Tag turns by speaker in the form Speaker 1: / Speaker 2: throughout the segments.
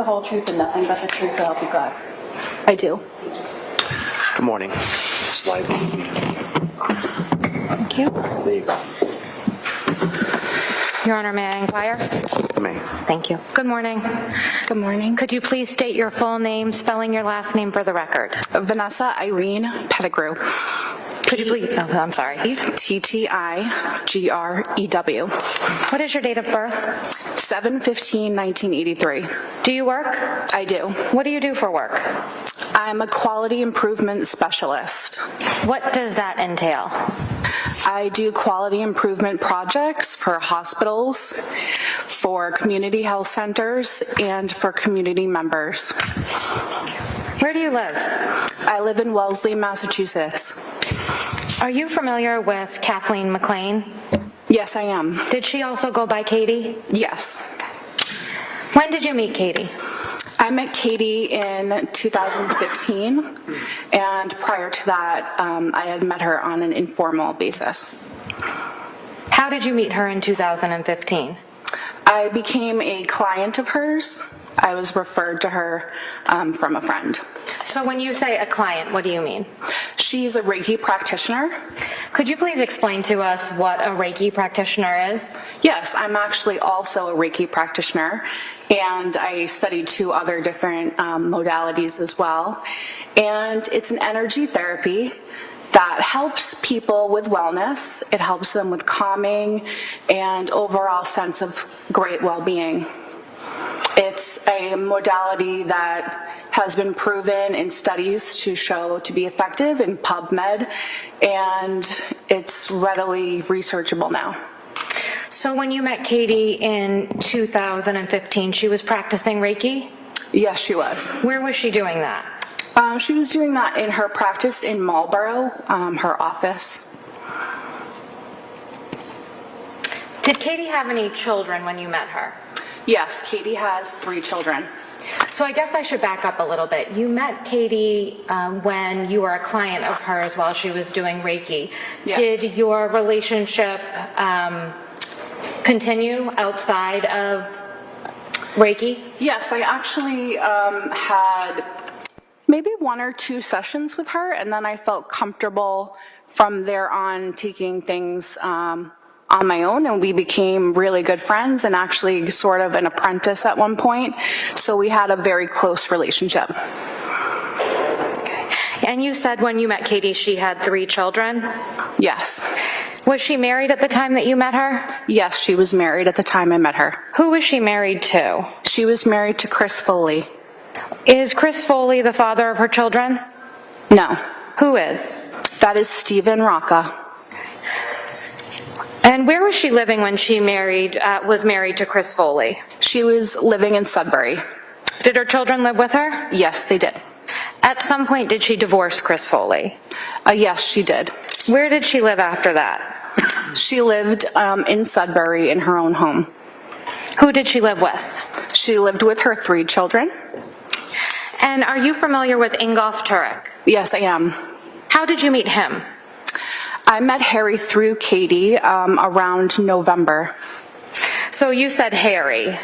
Speaker 1: The whole truth and nothing but the truth, so help you God.
Speaker 2: I do.
Speaker 3: Good morning. Slide.
Speaker 2: Thank you.
Speaker 3: There you go.
Speaker 4: Your Honor, may I inquire?
Speaker 3: May.
Speaker 4: Thank you. Good morning.
Speaker 2: Good morning.
Speaker 4: Could you please state your full name, spelling your last name for the record?
Speaker 2: Vanessa Irene Pettigrew.
Speaker 4: Could you please, oh, I'm sorry.
Speaker 2: T-T-I-G-R-E-W.
Speaker 4: What is your date of birth?
Speaker 2: 7/15/1983.
Speaker 4: Do you work?
Speaker 2: I do.
Speaker 4: What do you do for work?
Speaker 2: I'm a quality improvement specialist.
Speaker 4: What does that entail?
Speaker 2: I do quality improvement projects for hospitals, for community health centers, and for community members.
Speaker 4: Where do you live?
Speaker 2: I live in Wellesley, Massachusetts.
Speaker 4: Are you familiar with Kathleen McLean?
Speaker 2: Yes, I am.
Speaker 4: Did she also go by Katie?
Speaker 2: Yes.
Speaker 4: When did you meet Katie?
Speaker 2: I met Katie in 2015, and prior to that, I had met her on an informal basis.
Speaker 4: How did you meet her in 2015?
Speaker 2: I became a client of hers. I was referred to her from a friend.
Speaker 4: So when you say a client, what do you mean?
Speaker 2: She's a Reiki practitioner.
Speaker 4: Could you please explain to us what a Reiki practitioner is?
Speaker 2: Yes, I'm actually also a Reiki practitioner, and I studied 2 other different modalities as well. And it's an energy therapy that helps people with wellness. It helps them with calming and overall sense of great well-being. It's a modality that has been proven in studies to show to be effective in PubMed, and it's readily researchable now.
Speaker 4: So when you met Katie in 2015, she was practicing Reiki?
Speaker 2: Yes, she was.
Speaker 4: Where was she doing that?
Speaker 2: She was doing that in her practice in Marlborough, her office.
Speaker 4: Did Katie have any children when you met her?
Speaker 2: Yes, Katie has 3 children.
Speaker 4: So I guess I should back up a little bit. You met Katie when you were a client of hers while she was doing Reiki.
Speaker 2: Yes.
Speaker 4: Did your relationship continue outside of Reiki?
Speaker 2: Yes, I actually had maybe 1 or 2 sessions with her, and then I felt comfortable from there on taking things on my own, and we became really good friends and actually sort of an apprentice at one point. So we had a very close relationship.
Speaker 4: Okay. And you said when you met Katie, she had 3 children?
Speaker 2: Yes.
Speaker 4: Was she married at the time that you met her?
Speaker 2: Yes, she was married at the time I met her.
Speaker 4: Who was she married to?
Speaker 2: She was married to Chris Foley.
Speaker 4: Is Chris Foley the father of her children?
Speaker 2: No.
Speaker 4: Who is?
Speaker 2: That is Stephen Rocca.
Speaker 4: And where was she living when she was married to Chris Foley?
Speaker 2: She was living in Sudbury.
Speaker 4: Did her children live with her?
Speaker 2: Yes, they did.
Speaker 4: At some point, did she divorce Chris Foley?
Speaker 2: Yes, she did.
Speaker 4: Where did she live after that?
Speaker 2: She lived in Sudbury in her own home.
Speaker 4: Who did she live with?
Speaker 2: She lived with her 3 children.
Speaker 4: And are you familiar with Ingolf Tuerk?
Speaker 2: Yes, I am.
Speaker 4: How did you meet him?
Speaker 2: I met Harry through Katie around November.
Speaker 4: So you said Harry.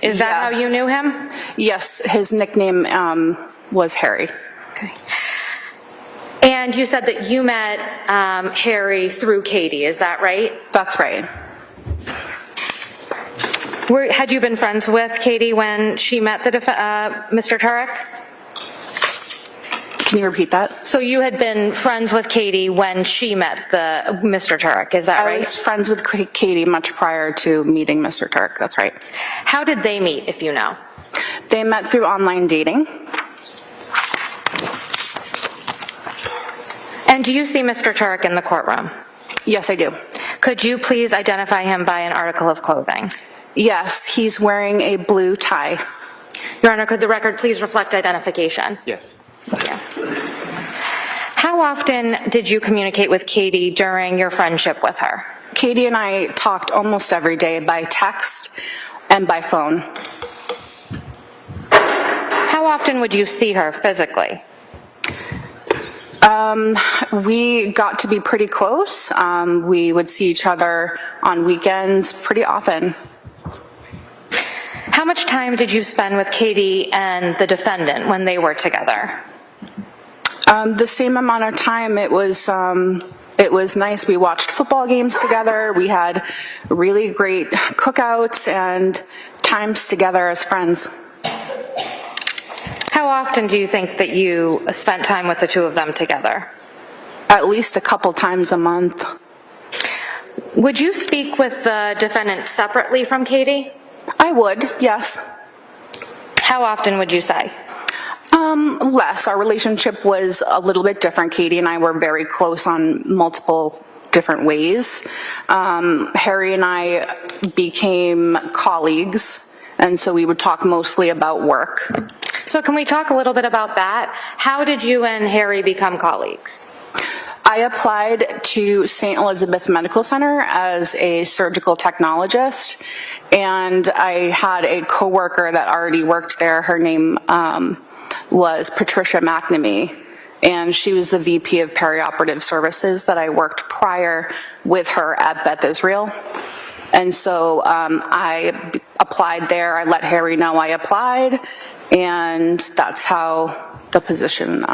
Speaker 4: Is that how
Speaker 2: Yes.
Speaker 4: you knew him?
Speaker 2: Yes, his nickname was Harry.
Speaker 4: Okay. And you said that you met Harry through Katie, is that right?
Speaker 2: That's right.
Speaker 4: Had you been friends with Katie when she met Mr. Tuerk?
Speaker 2: Can you repeat that?
Speaker 4: So you had been friends with Katie when she met Mr. Tuerk, is that
Speaker 2: I
Speaker 4: right?
Speaker 2: was friends with Katie much prior to meeting Mr. Tuerk, that's right.
Speaker 4: How did they meet, if you know?
Speaker 2: They met through online dating.
Speaker 4: And do you see Mr. Tuerk in the courtroom?
Speaker 2: Yes, I do.
Speaker 4: Could you please identify him by an article of clothing?
Speaker 2: Yes, he's wearing a blue tie.
Speaker 4: Your Honor, could the record please reflect identification?
Speaker 3: Yes.
Speaker 4: Yeah. How often did you communicate with Katie during your friendship with her?
Speaker 2: Katie and I talked almost every day by text and by phone.
Speaker 4: How often would you see her physically?
Speaker 2: We got to be pretty close. We would see each other on weekends pretty often.
Speaker 4: How much time did you spend with Katie and the defendant when they were together?
Speaker 2: The same amount of time. It was nice. We watched football games together. We had really great cookouts and times together as friends.
Speaker 4: How often do you think that you spent time with the two of them together?
Speaker 2: At least a couple times a month.
Speaker 4: Would you speak with the defendant separately from Katie?
Speaker 2: I would, yes.
Speaker 4: How often would you say?
Speaker 2: Less. Our relationship was a little bit different. Katie and I were very close on multiple different ways. Harry and I became colleagues, and so we would talk mostly about work.
Speaker 4: So can we talk a little bit about that? How did you and Harry become colleagues?
Speaker 2: I applied to St. Elizabeth Medical Center as a surgical technologist, and I had a coworker that already worked there. Her name was Patricia McNamee, and she was the VP of perioperative services that I worked prior with her at Beth Israel. And so I applied there. I let Harry know I applied, and that's how the position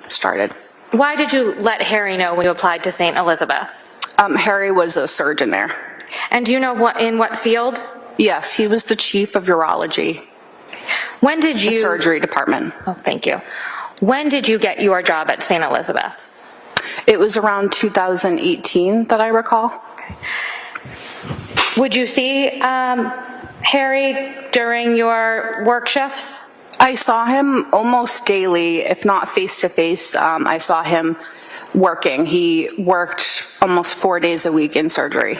Speaker 2: started.
Speaker 4: Why did you let Harry know when you applied to St. Elizabeth's?
Speaker 2: Harry was a surgeon there.
Speaker 4: And do you know in what field?
Speaker 2: Yes, he was the chief of urology.
Speaker 4: When did you?
Speaker 2: The surgery department.
Speaker 4: Oh, thank you. When did you get your job at St. Elizabeth's?
Speaker 2: It was around 2018 that I recall.
Speaker 4: Would you see Harry during your work shifts?
Speaker 2: I saw him almost daily, if not face-to-face. I saw him working. He worked almost 4 days a week in surgery.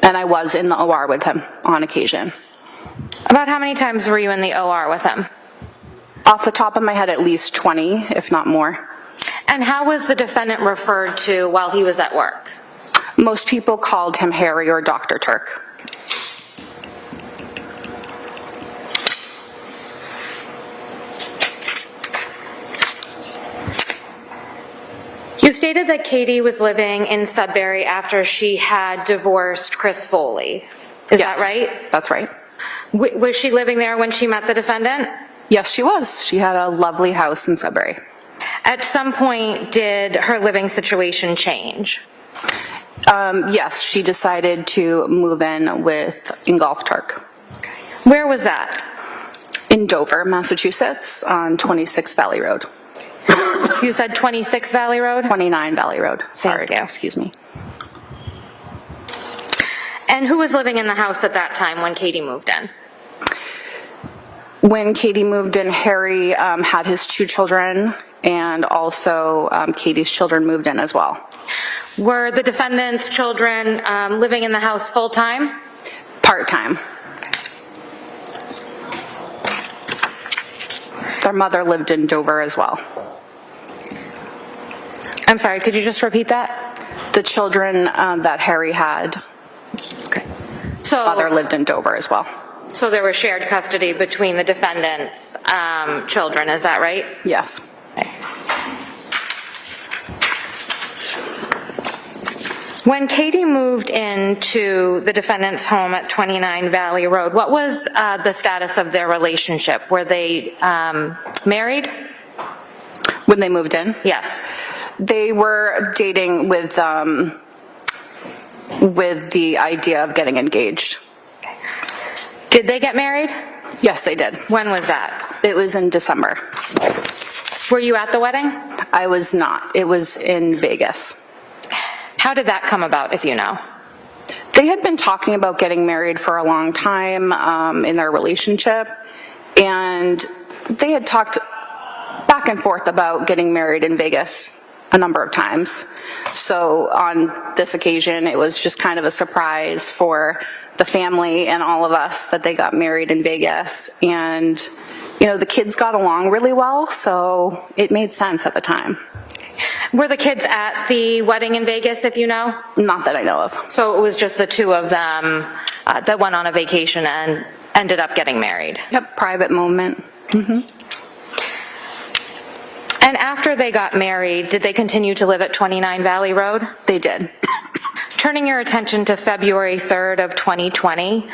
Speaker 2: And I was in the OR with him on occasion.
Speaker 4: About how many times were you in the OR with him?
Speaker 2: Off the top of my head, at least 20, if not more.
Speaker 4: And how was the defendant referred to while he was at work?
Speaker 2: Most people called him Harry or Dr. Tuerk.
Speaker 4: You stated that Katie was living in Sudbury after she had divorced Chris Foley. Is that right?
Speaker 2: That's right.
Speaker 4: Was she living there when she met the defendant?
Speaker 2: Yes, she was. She had a lovely house in Sudbury.
Speaker 4: At some point, did her living situation change?
Speaker 2: Yes, she decided to move in with Ingolf Tuerk.
Speaker 4: Where was that?
Speaker 2: In Dover, Massachusetts, on 26 Valley Road.
Speaker 4: You said 26 Valley Road?
Speaker 2: 29 Valley Road. Sorry,
Speaker 4: Thank you.
Speaker 2: Excuse me.
Speaker 4: And who was living in the house at that time when Katie moved in?
Speaker 2: When Katie moved in, Harry had his 2 children, and also Katie's children moved in as well.
Speaker 4: Were the defendant's children living in the house full-time?
Speaker 2: Part-time. Their mother lived in Dover as well.
Speaker 4: I'm sorry, could you just repeat that?
Speaker 2: The children that Harry had, mother lived in Dover as well.
Speaker 4: So there was shared custody between the defendant's children, is that right?
Speaker 2: Yes.
Speaker 4: When Katie moved into the defendant's home at 29 Valley Road, what was the status of their relationship? Were they married?
Speaker 2: When they moved in?
Speaker 4: Yes.
Speaker 2: They were dating with the idea of getting engaged.
Speaker 4: Did they get married?
Speaker 2: Yes, they did.
Speaker 4: When was that?
Speaker 2: It was in December.
Speaker 4: Were you at the wedding?
Speaker 2: I was not. It was in Vegas.
Speaker 4: How did that come about, if you know?
Speaker 2: They had been talking about getting married for a long time in their relationship, and they had talked back and forth about getting married in Vegas a number of times. So on this occasion, it was just kind of a surprise for the family and all of us that they got married in Vegas. And, you know, the kids got along really well, so it made sense at the time.
Speaker 4: Were the kids at the wedding in Vegas, if you know?
Speaker 2: Not that I know of.
Speaker 4: So it was just the two of them that went on a vacation and ended up getting married?
Speaker 2: Yep, private moment. Mm-hmm.
Speaker 4: And after they got married, did they continue to live at 29 Valley Road?
Speaker 2: They did.
Speaker 4: Turning your attention to February 3rd of 2020,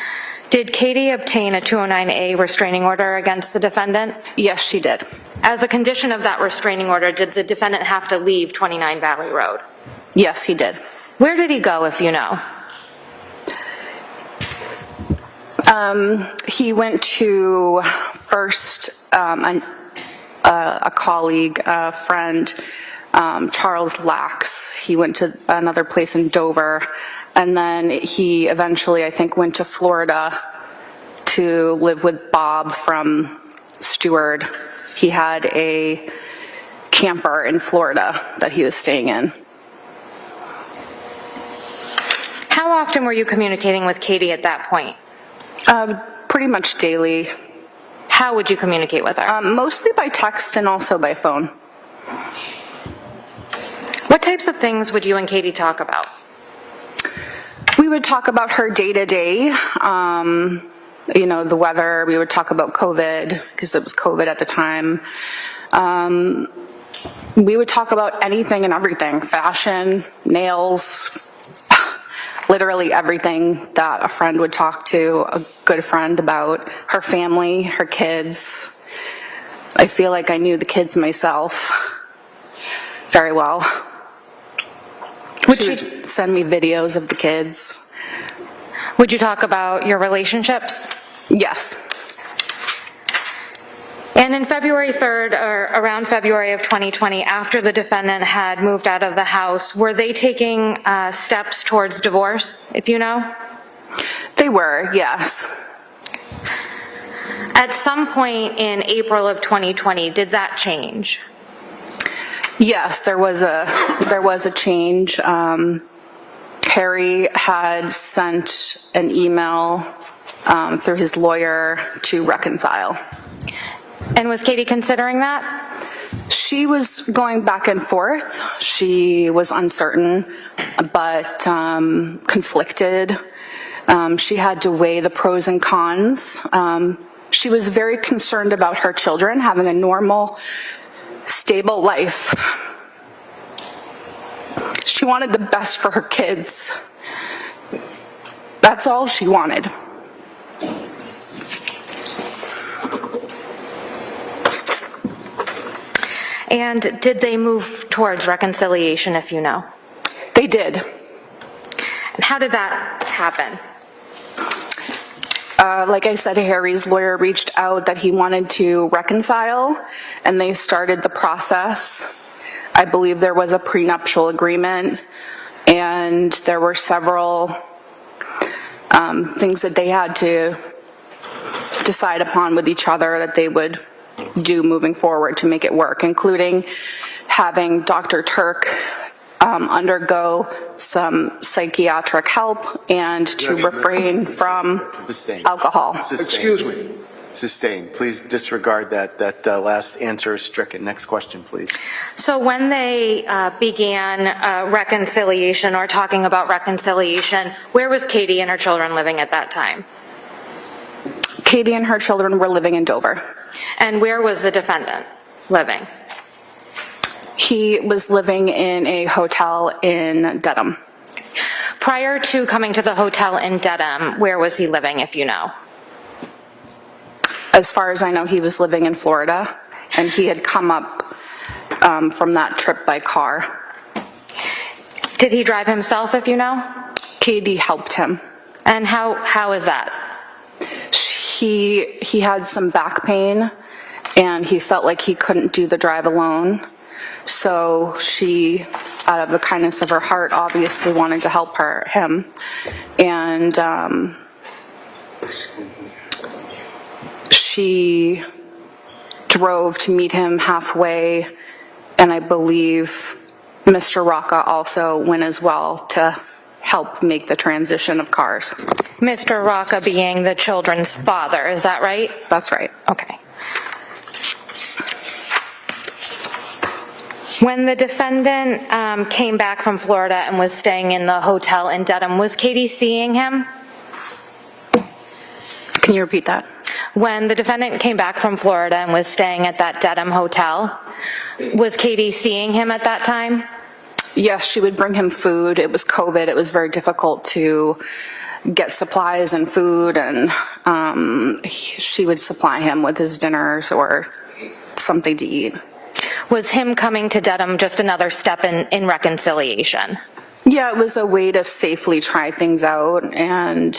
Speaker 4: Did Katie obtain a 209A restraining order against the defendant?
Speaker 2: Yes, she did.
Speaker 4: As a condition of that restraining order, did the defendant have to leave 29 Valley Road?
Speaker 2: Yes, he did.
Speaker 4: Where did he go, if you know?
Speaker 2: He went to first a colleague, a friend, Charles Lax. He went to another place in Dover, and then he eventually, I think, went to Florida to live with Bob from Stewart. He had a camper in Florida that he was staying in.
Speaker 4: How often were you communicating with Katie at that point?
Speaker 2: Pretty much daily.
Speaker 4: How would you communicate with her?
Speaker 2: Mostly by text and also by phone.
Speaker 4: What types of things would you and Katie talk about?
Speaker 2: We would talk about her day-to-day, the weather. We would talk about COVID, because it was COVID at the time. We would talk about anything and everything, fashion, nails, literally everything that a friend would talk to a good friend about, her family, her kids. I feel like I knew the kids myself very well. She would send me videos of the kids.
Speaker 4: Would you talk about your relationships?
Speaker 2: Yes.
Speaker 4: And in February 3rd, or around February of 2020, after the defendant had moved out of the house, were they taking steps towards divorce, if you know?
Speaker 2: They were, yes.
Speaker 4: At some point in April of 2020, did that change?
Speaker 2: Yes, there was a change. Harry had sent an email through his lawyer to reconcile.
Speaker 4: And was Katie considering that?
Speaker 2: She was going back and forth. She was uncertain, but conflicted. She had to weigh the pros and cons. She was very concerned about her children having a normal, stable life. She wanted the best for her kids. That's all she wanted.
Speaker 4: And did they move towards reconciliation, if you know?
Speaker 2: They did.
Speaker 4: And how did that happen?
Speaker 2: Like I said, Harry's lawyer reached out that he wanted to reconcile, and they started the process. I believe there was a prenuptial agreement, and there were several things that they had to decide upon with each other that they would do moving forward to make it work, including having Dr. Tuerk undergo some psychiatric help and to refrain from alcohol.
Speaker 3: Excuse me. Sustained. Please disregard that last answer is stricken. Next question, please.
Speaker 4: So when they began reconciliation or talking about reconciliation, where was Katie and her children living at that time?
Speaker 2: Katie and her children were living in Dover.
Speaker 4: And where was the defendant living?
Speaker 2: He was living in a hotel in Dedham.
Speaker 4: Prior to coming to the hotel in Dedham, where was he living, if you know?
Speaker 2: As far as I know, he was living in Florida, and he had come up from that trip by car.
Speaker 4: Did he drive himself, if you know?
Speaker 2: Katie helped him.
Speaker 4: And how is that?
Speaker 2: He had some back pain, and he felt like he couldn't do the drive alone. So she, out of the kindness of her heart, obviously wanted to help him. And she drove to meet him halfway, and I believe Mr. Rocca also went as well to help make the transition of cars.
Speaker 4: Mr. Rocca being the children's father, is that right?
Speaker 2: That's right.
Speaker 4: Okay. When the defendant came back from Florida and was staying in the hotel in Dedham, was Katie seeing him?
Speaker 2: Can you repeat that?
Speaker 4: When the defendant came back from Florida and was staying at that Dedham hotel, was Katie seeing him at that time?
Speaker 2: Yes, she would bring him food. It was COVID. It was very difficult to get supplies and food, and she would supply him with his dinners or something to eat.
Speaker 4: Was him coming to Dedham just another step in reconciliation?
Speaker 2: Yeah, it was a way to safely try things out and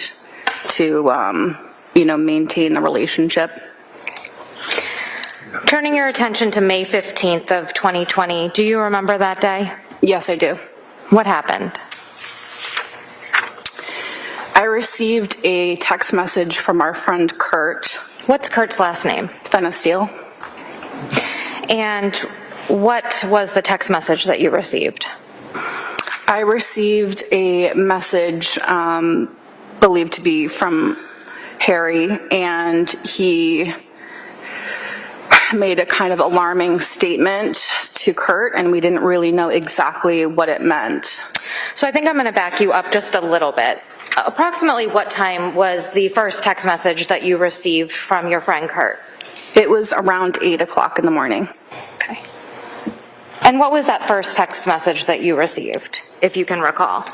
Speaker 2: to, maintain the relationship.
Speaker 4: Turning your attention to May 15th of 2020, do you remember that day?
Speaker 2: Yes, I do.
Speaker 4: What happened?
Speaker 2: I received a text message from our friend Kurt.
Speaker 4: What's Kurt's last name?
Speaker 2: Fennesteele.
Speaker 4: And what was the text message that you received?
Speaker 2: I received a message believed to be from Harry, and he made a kind of alarming statement to Kurt, and we didn't really know exactly what it meant.
Speaker 4: So I think I'm going to back you up just a little bit. Approximately what time was the first text message that you received from your friend Kurt?
Speaker 2: It was around 8 o'clock in the morning.
Speaker 4: Okay. And what was that first text message that you received, if you can recall?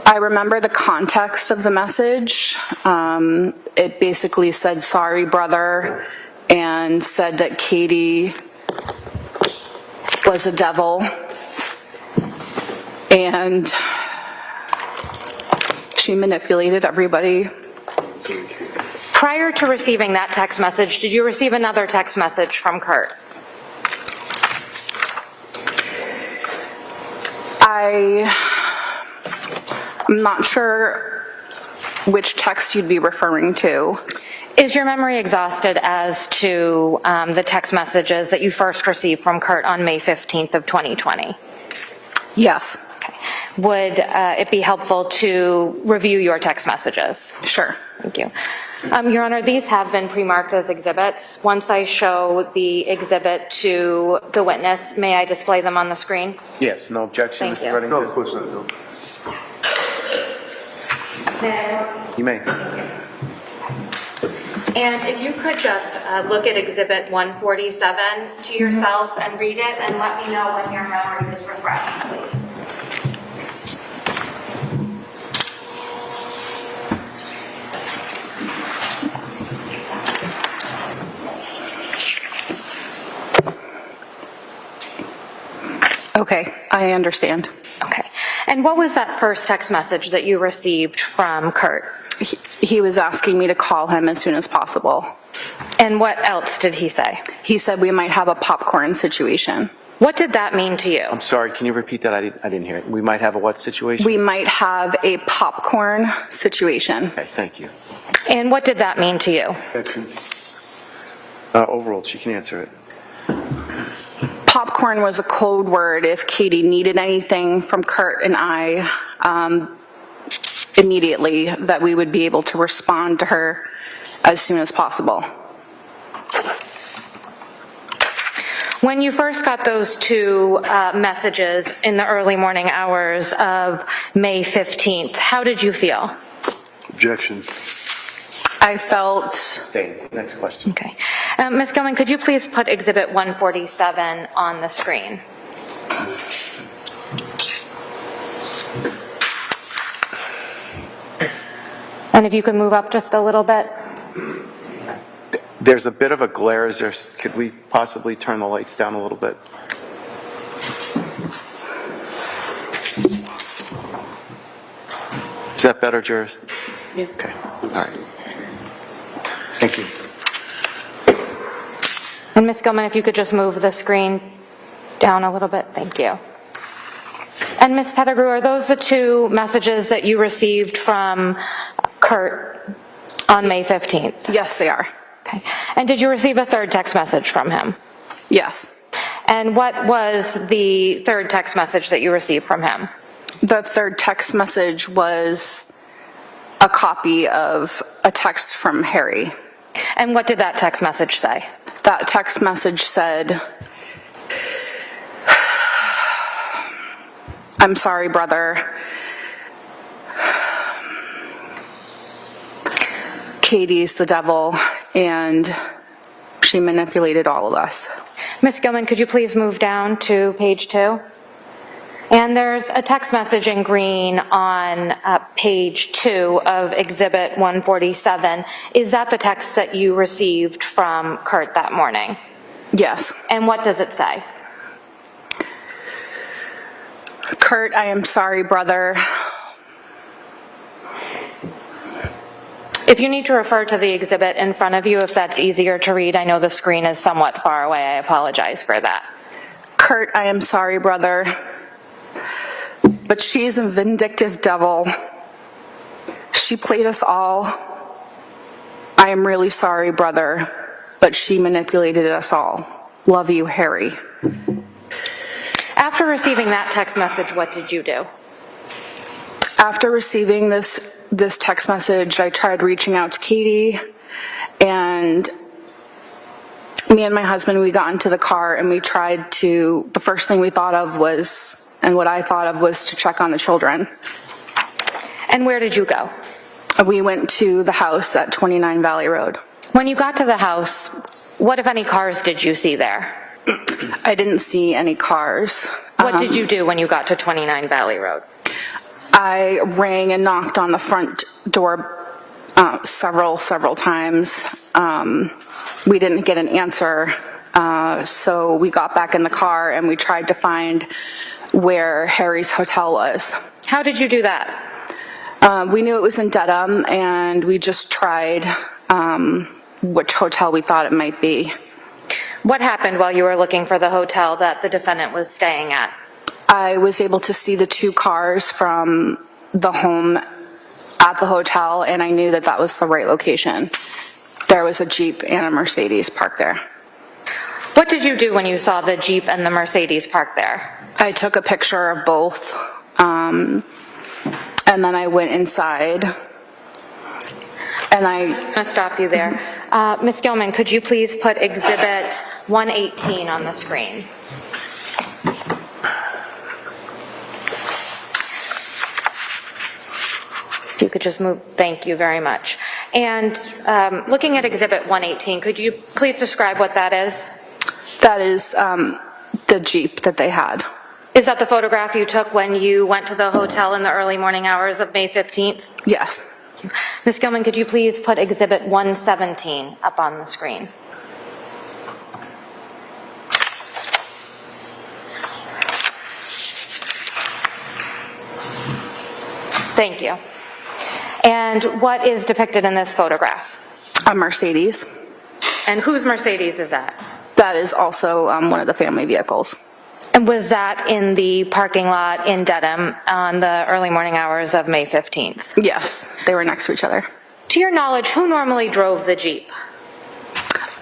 Speaker 2: I remember the context of the message. It basically said, "Sorry, brother," and said that Katie was a devil, and she manipulated everybody.
Speaker 4: Prior to receiving that text message, did you receive another text message from Kurt?
Speaker 2: I'm not sure which text you'd be referring to.
Speaker 4: Is your memory exhausted as to the text messages that you first received from Kurt on May 15th of 2020?
Speaker 2: Yes.
Speaker 4: Okay. Would it be helpful to review your text messages?
Speaker 2: Sure.
Speaker 4: Thank you. Your Honor, these have been pre-marked as exhibits. Once I show the exhibit to the witness, may I display them on the screen?
Speaker 3: Yes, no objection,
Speaker 4: Thank
Speaker 3: Mr.
Speaker 4: you.
Speaker 3: Reddington?
Speaker 5: No, of course not, no.
Speaker 3: You may.
Speaker 4: And if you could just look at exhibit 147 to yourself and read it, and let me know when your memory is refreshed, please.
Speaker 2: Okay, I understand.
Speaker 4: Okay. And what was that first text message that you received from Kurt?
Speaker 2: He was asking me to call him as soon as possible.
Speaker 4: And what else did he say?
Speaker 2: He said we might have a popcorn situation.
Speaker 4: What did that mean to you?
Speaker 3: I'm sorry, can you repeat that? I didn't hear it. We might have a what situation?
Speaker 2: We might have a popcorn situation.
Speaker 3: Okay, thank you.
Speaker 4: And what did that mean to you?
Speaker 5: Objection.
Speaker 3: Overruled, she can answer it.
Speaker 2: Popcorn was a code word if Katie needed anything from Kurt and I immediately, that we would be able to respond to her as soon as possible.
Speaker 4: When you first got those two messages in the early morning hours of May 15th, how did you feel?
Speaker 5: Objection.
Speaker 2: I felt,
Speaker 3: Stay. Next question.
Speaker 4: Okay. Ms. Gilman, could you please put exhibit 147 on the screen? And if you could move up just a little bit.
Speaker 3: There's a bit of a glare. Could we possibly turn the lights down a little bit? Is that better, Juris?
Speaker 2: Yes.
Speaker 3: Okay, all right. Thank you.
Speaker 4: And Ms. Gilman, if you could just move the screen down a little bit, thank you. And Ms. Pettigrew, are those the two messages that you received from Kurt on May 15th?
Speaker 2: yes, they are.
Speaker 4: Okay. And did you receive a third text message from him?
Speaker 2: Yes.
Speaker 4: And what was the third text message that you received from him?
Speaker 2: The third text message was a copy of a text from Harry.
Speaker 4: And what did that text message say?
Speaker 2: That text message said, "I'm sorry, brother. Katie's the devil, and she manipulated all of us."
Speaker 4: Ms. Gilman, could you please move down to page 2? And there's a text message in green on page 2 of Exhibit 147. Is that the text that you received from Kurt that morning?
Speaker 2: Yes.
Speaker 4: And what does it say?
Speaker 2: Kurt, I am sorry, brother.
Speaker 4: If you need to refer to the exhibit in front of you, if that's easier to read, I know the screen is somewhat far away. I apologize for that.
Speaker 2: Kurt, I am sorry, brother. But she's a vindictive devil. She played us all. I am really sorry, brother, but she manipulated us all. Love you, Harry.
Speaker 4: After receiving that text message, what did you do?
Speaker 2: After receiving this text message, I tried reaching out to Katie, and me and my husband, we got into the car and we tried to, the first thing we thought of was, and what I thought of was to check on the children.
Speaker 4: And where did you go?
Speaker 2: We went to the house at 29 Valley Road.
Speaker 4: When you got to the house, what, if any, cars did you see there?
Speaker 2: I didn't see any cars.
Speaker 4: What did you do when you got to 29 Valley Road?
Speaker 2: I rang and knocked on the front door several times. We didn't get an answer, so we got back in the car and we tried to find where Harry's hotel was.
Speaker 4: How did you do that?
Speaker 2: We knew it was in Dedham, and we just tried which hotel we thought it might be.
Speaker 4: What happened while you were looking for the hotel that the defendant was staying at?
Speaker 2: I was able to see the 2 cars from the home at the hotel, and I knew that that was the right location. There was a Jeep and a Mercedes parked there.
Speaker 4: What did you do when you saw the Jeep and the Mercedes parked there?
Speaker 2: I took a picture of both, and then I went inside, and
Speaker 4: I'm going to stop you there. Ms. Gilman, could you please put Exhibit 118 on the screen? If you could just move, thank you very much. And looking at Exhibit 118, could you please describe what that is?
Speaker 2: That is the Jeep that they had.
Speaker 4: Is that the photograph you took when you went to the hotel in the early morning hours of May 15th?
Speaker 2: Yes.
Speaker 4: Ms. Gilman, could you please put Exhibit 117 up on the screen? Thank you. And what is depicted in this photograph?
Speaker 2: A Mercedes.
Speaker 4: And whose Mercedes is that?
Speaker 2: That is also one of the family vehicles.
Speaker 4: And was that in the parking lot in Dedham on the early morning hours of May 15th?
Speaker 2: Yes, they were next to each other.
Speaker 4: To your knowledge, who normally drove the Jeep?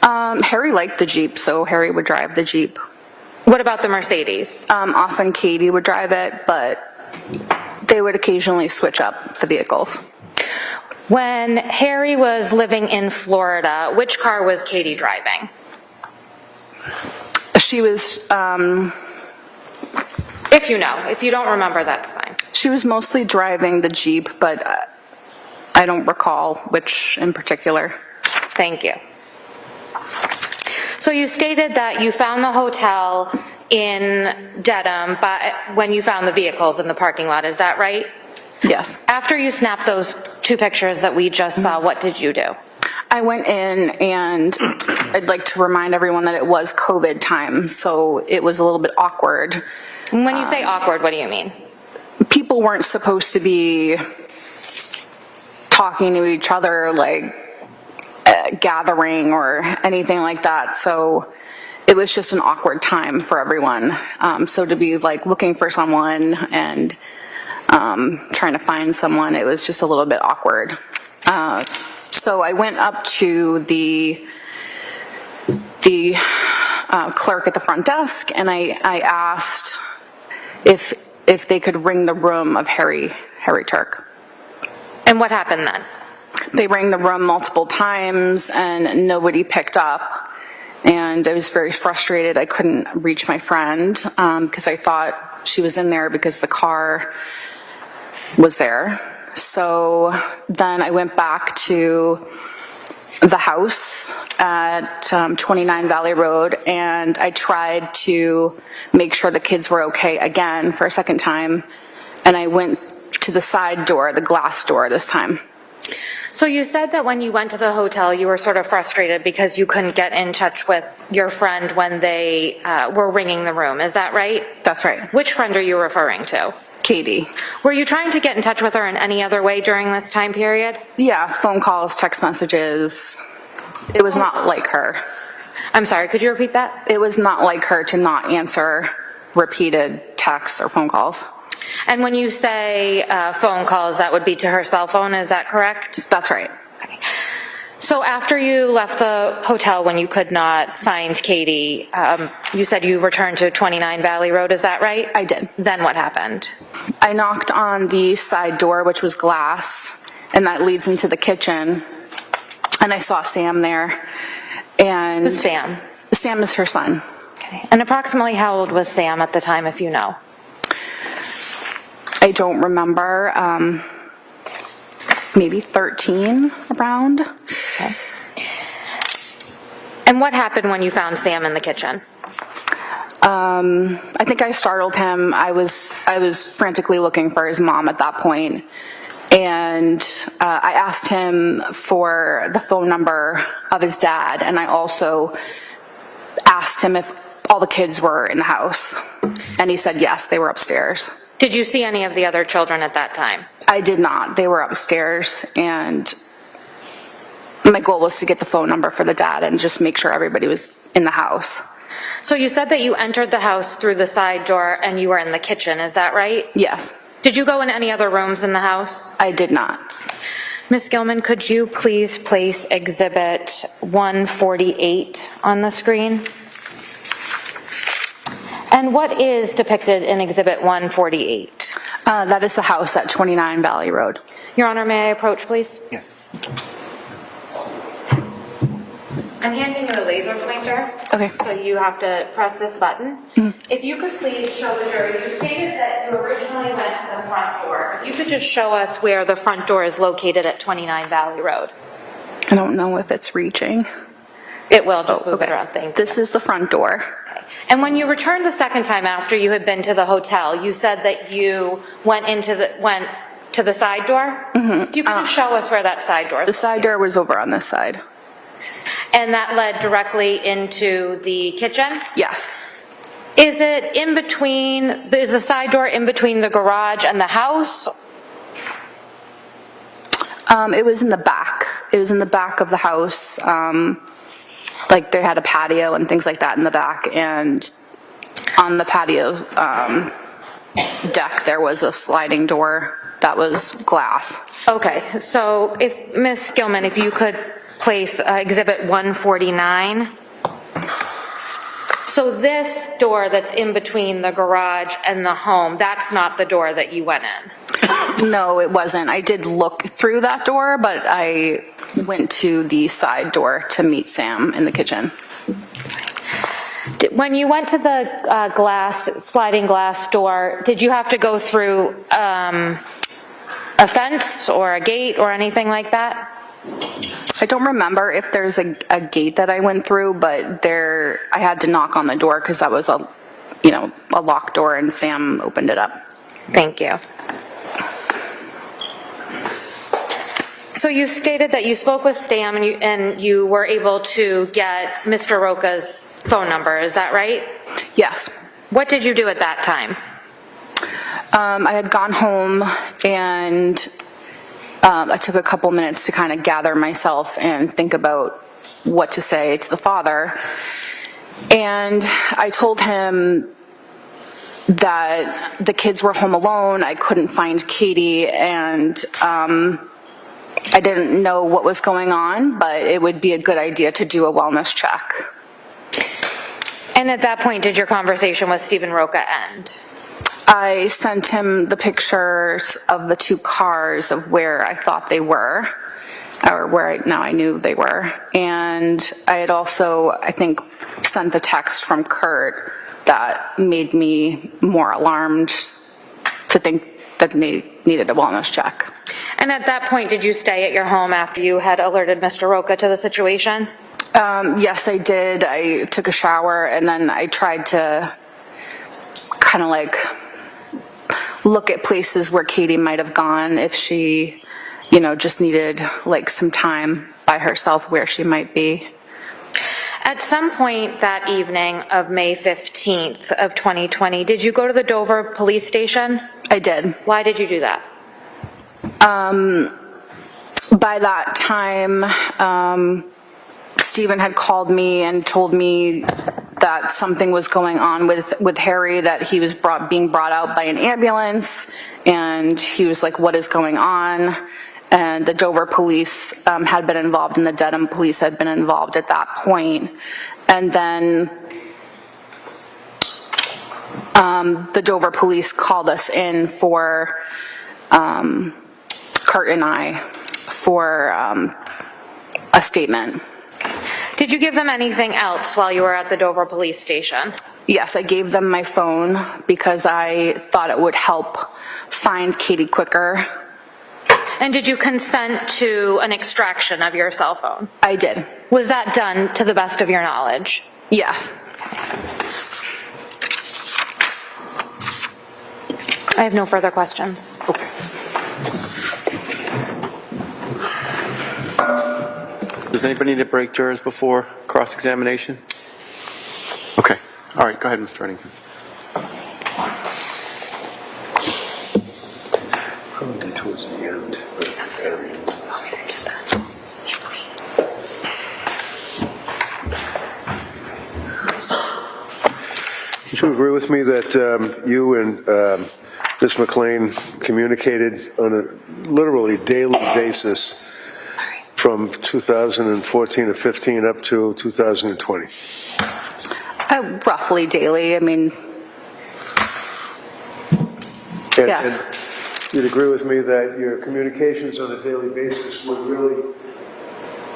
Speaker 2: Harry liked the Jeep, so Harry would drive the Jeep.
Speaker 4: What about the Mercedes?
Speaker 2: Often Katie would drive it, but they would occasionally switch up the vehicles.
Speaker 4: When Harry was living in Florida, which car was Katie driving?
Speaker 2: She was,
Speaker 4: If you know. If you don't remember, that's fine.
Speaker 2: she was mostly driving the Jeep, but I don't recall which in particular.
Speaker 4: Thank you. So you stated that you found the hotel in Dedham when you found the vehicles in the parking lot, is that right?
Speaker 2: Yes.
Speaker 4: After you snapped those 2 pictures that we just saw, what did you do?
Speaker 2: I went in, and I'd like to remind everyone that it was COVID time, so it was a little bit awkward.
Speaker 4: When you say awkward, what do you mean?
Speaker 2: People weren't supposed to be talking to each other, like gathering or anything like that, so it was just an awkward time for everyone. So to be like looking for someone and trying to find someone, it was just a little bit awkward. So I went up to the clerk at the front desk, and I asked if they could ring the room of Harry Tuerk.
Speaker 4: And what happened then?
Speaker 2: They rang the room multiple times and nobody picked up, and I was very frustrated. I couldn't reach my friend because I thought she was in there because the car was there. So then I went back to the house at 29 Valley Road, and I tried to make sure the kids were okay again for a second time, and I went to the side door, the glass door this time.
Speaker 4: So you said that when you went to the hotel, you were sort of frustrated because you couldn't get in touch with your friend when they were ringing the room. Is that right?
Speaker 2: That's right.
Speaker 4: Which friend are you referring to?
Speaker 2: Katie.
Speaker 4: Were you trying to get in touch with her in any other way during this time period?
Speaker 2: Yeah, phone calls, text messages. It was not like her.
Speaker 4: I'm sorry, could you repeat that?
Speaker 2: It was not like her to not answer repeated texts or phone calls.
Speaker 4: And when you say phone calls, that would be to her cell phone, is that correct?
Speaker 2: That's right.
Speaker 4: Okay. So after you left the hotel when you could not find Katie, you said you returned to 29 Valley Road, is that right?
Speaker 2: I did.
Speaker 4: Then what happened?
Speaker 2: I knocked on the side door, which was glass, and that leads into the kitchen, and I saw Sam there. And
Speaker 4: Who's Sam?
Speaker 2: Sam is her son.
Speaker 4: Okay. And approximately how old was Sam at the time, if you know?
Speaker 2: I don't remember, maybe 13 around.
Speaker 4: Okay. And what happened when you found Sam in the kitchen?
Speaker 2: I think I startled him. I was frantically looking for his mom at that point, and I asked him for the phone number of his dad, and I also asked him if all the kids were in the house, and he said yes, they were upstairs.
Speaker 4: Did you see any of the other children at that time?
Speaker 2: I did not. They were upstairs, and my goal was to get the phone number for the dad and just make sure everybody was in the house.
Speaker 4: So you said that you entered the house through the side door and you were in the kitchen, is that right?
Speaker 2: Yes.
Speaker 4: Did you go in any other rooms in the house?
Speaker 2: I did not.
Speaker 4: Ms. Gilman, could you please place Exhibit 148 on the screen? And what is depicted in Exhibit 148?
Speaker 2: That is the house at 29 Valley Road.
Speaker 4: Your Honor, may I approach, please?
Speaker 3: Yes.
Speaker 4: I'm handing you a laser pointer.
Speaker 2: Okay.
Speaker 4: So you have to press this button. If you could please show the jury, you stated that you originally went to the front door. If you could just show us where the front door is located at 29 Valley Road.
Speaker 2: I don't know if it's reaching.
Speaker 4: It will, just move it around, thank you.
Speaker 2: This is the front door.
Speaker 4: Okay. And when you returned the second time after you had been to the hotel, you said that you went to the side door? If you could just show us where that side door is.
Speaker 2: The side door was over on this side.
Speaker 4: And that led directly into the kitchen?
Speaker 2: Yes.
Speaker 4: Is it in between, is the side door in between the garage and the house?
Speaker 2: It was in the back. It was in the back of the house. Like they had a patio and things like that in the back, and on the patio deck there was a sliding door that was glass.
Speaker 4: Okay, so if, Ms. Gilman, if you could place Exhibit 149. So this door that's in between the garage and the home, that's not the door that you went in?
Speaker 2: No, it wasn't. I did look through that door, but I went to the side door to meet Sam in the kitchen.
Speaker 4: When you went to the sliding glass door, did you have to go through a fence or a gate or anything like that?
Speaker 2: I don't remember if there's a gate that I went through, but I had to knock on the door because that was a locked door, and Sam opened it up.
Speaker 4: Thank you. So you stated that you spoke with Sam and you were able to get Mr. Roca's phone number, is that right?
Speaker 2: Yes.
Speaker 4: What did you do at that time?
Speaker 2: I had gone home, and I took a couple minutes to kind of gather myself and think about what to say to the father. And I told him that the kids were home alone, I couldn't find Katie, and I didn't know what was going on, but it would be a good idea to do a wellness check.
Speaker 4: And at that point, did your conversation with Stephen Roca end?
Speaker 2: I sent him the pictures of the two cars of where I thought they were, or where now I knew they were. And I had also, I think, sent the text from Kurt that made me more alarmed to think that they needed a wellness check.
Speaker 4: And at that point, did you stay at your home after you had alerted Mr. Roca to the situation?
Speaker 2: Yes, I did. I took a shower and then I tried to kind of like look at places where Katie might have gone if she, you know, just needed like some time by herself where she might be.
Speaker 4: At some point that evening of May 15th of 2020, did you go to the Dover police station?
Speaker 2: I did.
Speaker 4: Why did you do that?
Speaker 2: By that time, Stephen had called me and told me that something was going on with Harry, that he was being brought out by an ambulance, and he was like, what is going on? And the Dover police had been involved, and the Dedham police had been involved at that point. And then the Dover police called us in for Kurt and I for a statement.
Speaker 4: Did you give them anything else while you were at the Dover police station?
Speaker 2: Yes, I gave them my phone because I thought it would help find Katie quicker.
Speaker 4: And did you consent to an extraction of your cell phone?
Speaker 2: I did.
Speaker 4: Was that done to the best of your knowledge?
Speaker 2: Yes.
Speaker 4: I have no further questions.
Speaker 3: Okay. Does anybody need to break jurors before cross-examination? Okay. All right, go ahead, Mr. Reddington.
Speaker 5: Probably towards the end. Would you agree with me that you and Ms. McLean communicated on a literally daily basis from 2014 to 15 up to 2020?
Speaker 2: Roughly daily, I mean, yes.
Speaker 5: And you'd agree with me that your communications on a daily basis would really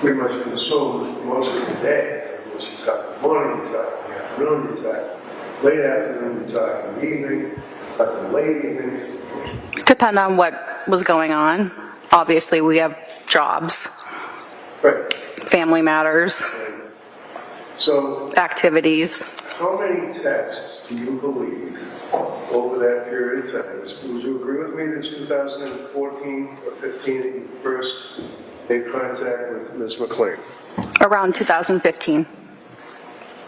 Speaker 5: pretty much consume most of the day. You talk in the morning, you talk in the afternoon, you talk late afternoon, you talk in the evening, talk in the late evening.
Speaker 2: Depend on what was going on. Obviously, we have jobs,
Speaker 5: Right.
Speaker 2: family matters,
Speaker 5: So
Speaker 2: activities.
Speaker 5: how many texts do you believe over that period of time? Would you agree with me that it's 2014 or 15 that you first made contact with Ms. McLean?
Speaker 2: Around 2015.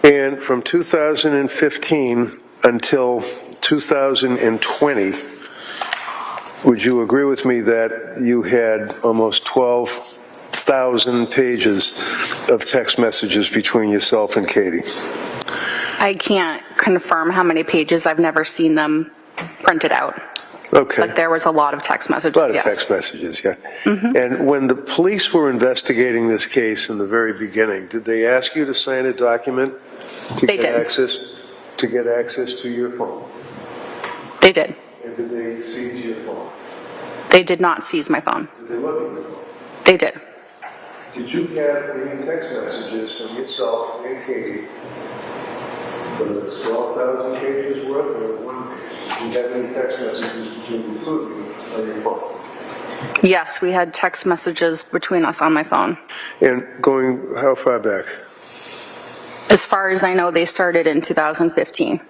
Speaker 5: And from 2015 until 2020, would you agree with me that you had almost 12,000 pages of text messages between yourself and Katie?
Speaker 2: I can't confirm how many pages. I've never seen them printed out.
Speaker 5: Okay.
Speaker 2: But there was a lot of text messages,
Speaker 5: A lot of
Speaker 2: yes.
Speaker 5: text messages, yeah. And when the police were investigating this case in the very beginning, did they ask you to sign a document to
Speaker 2: They
Speaker 5: get
Speaker 2: did.
Speaker 5: access to your phone?
Speaker 2: They did.
Speaker 5: And did they seize your phone?
Speaker 2: They did not seize my phone.
Speaker 5: Did they look at your phone?
Speaker 2: They did.
Speaker 5: Did you have any text messages from yourself and Katie, whether it's 12,000 pages worth or one page? Did you have any text messages between the two of you on your phone?
Speaker 2: Yes, we had text messages between us on my phone.
Speaker 5: And going how far back?
Speaker 2: As far as I know, they started in 2015.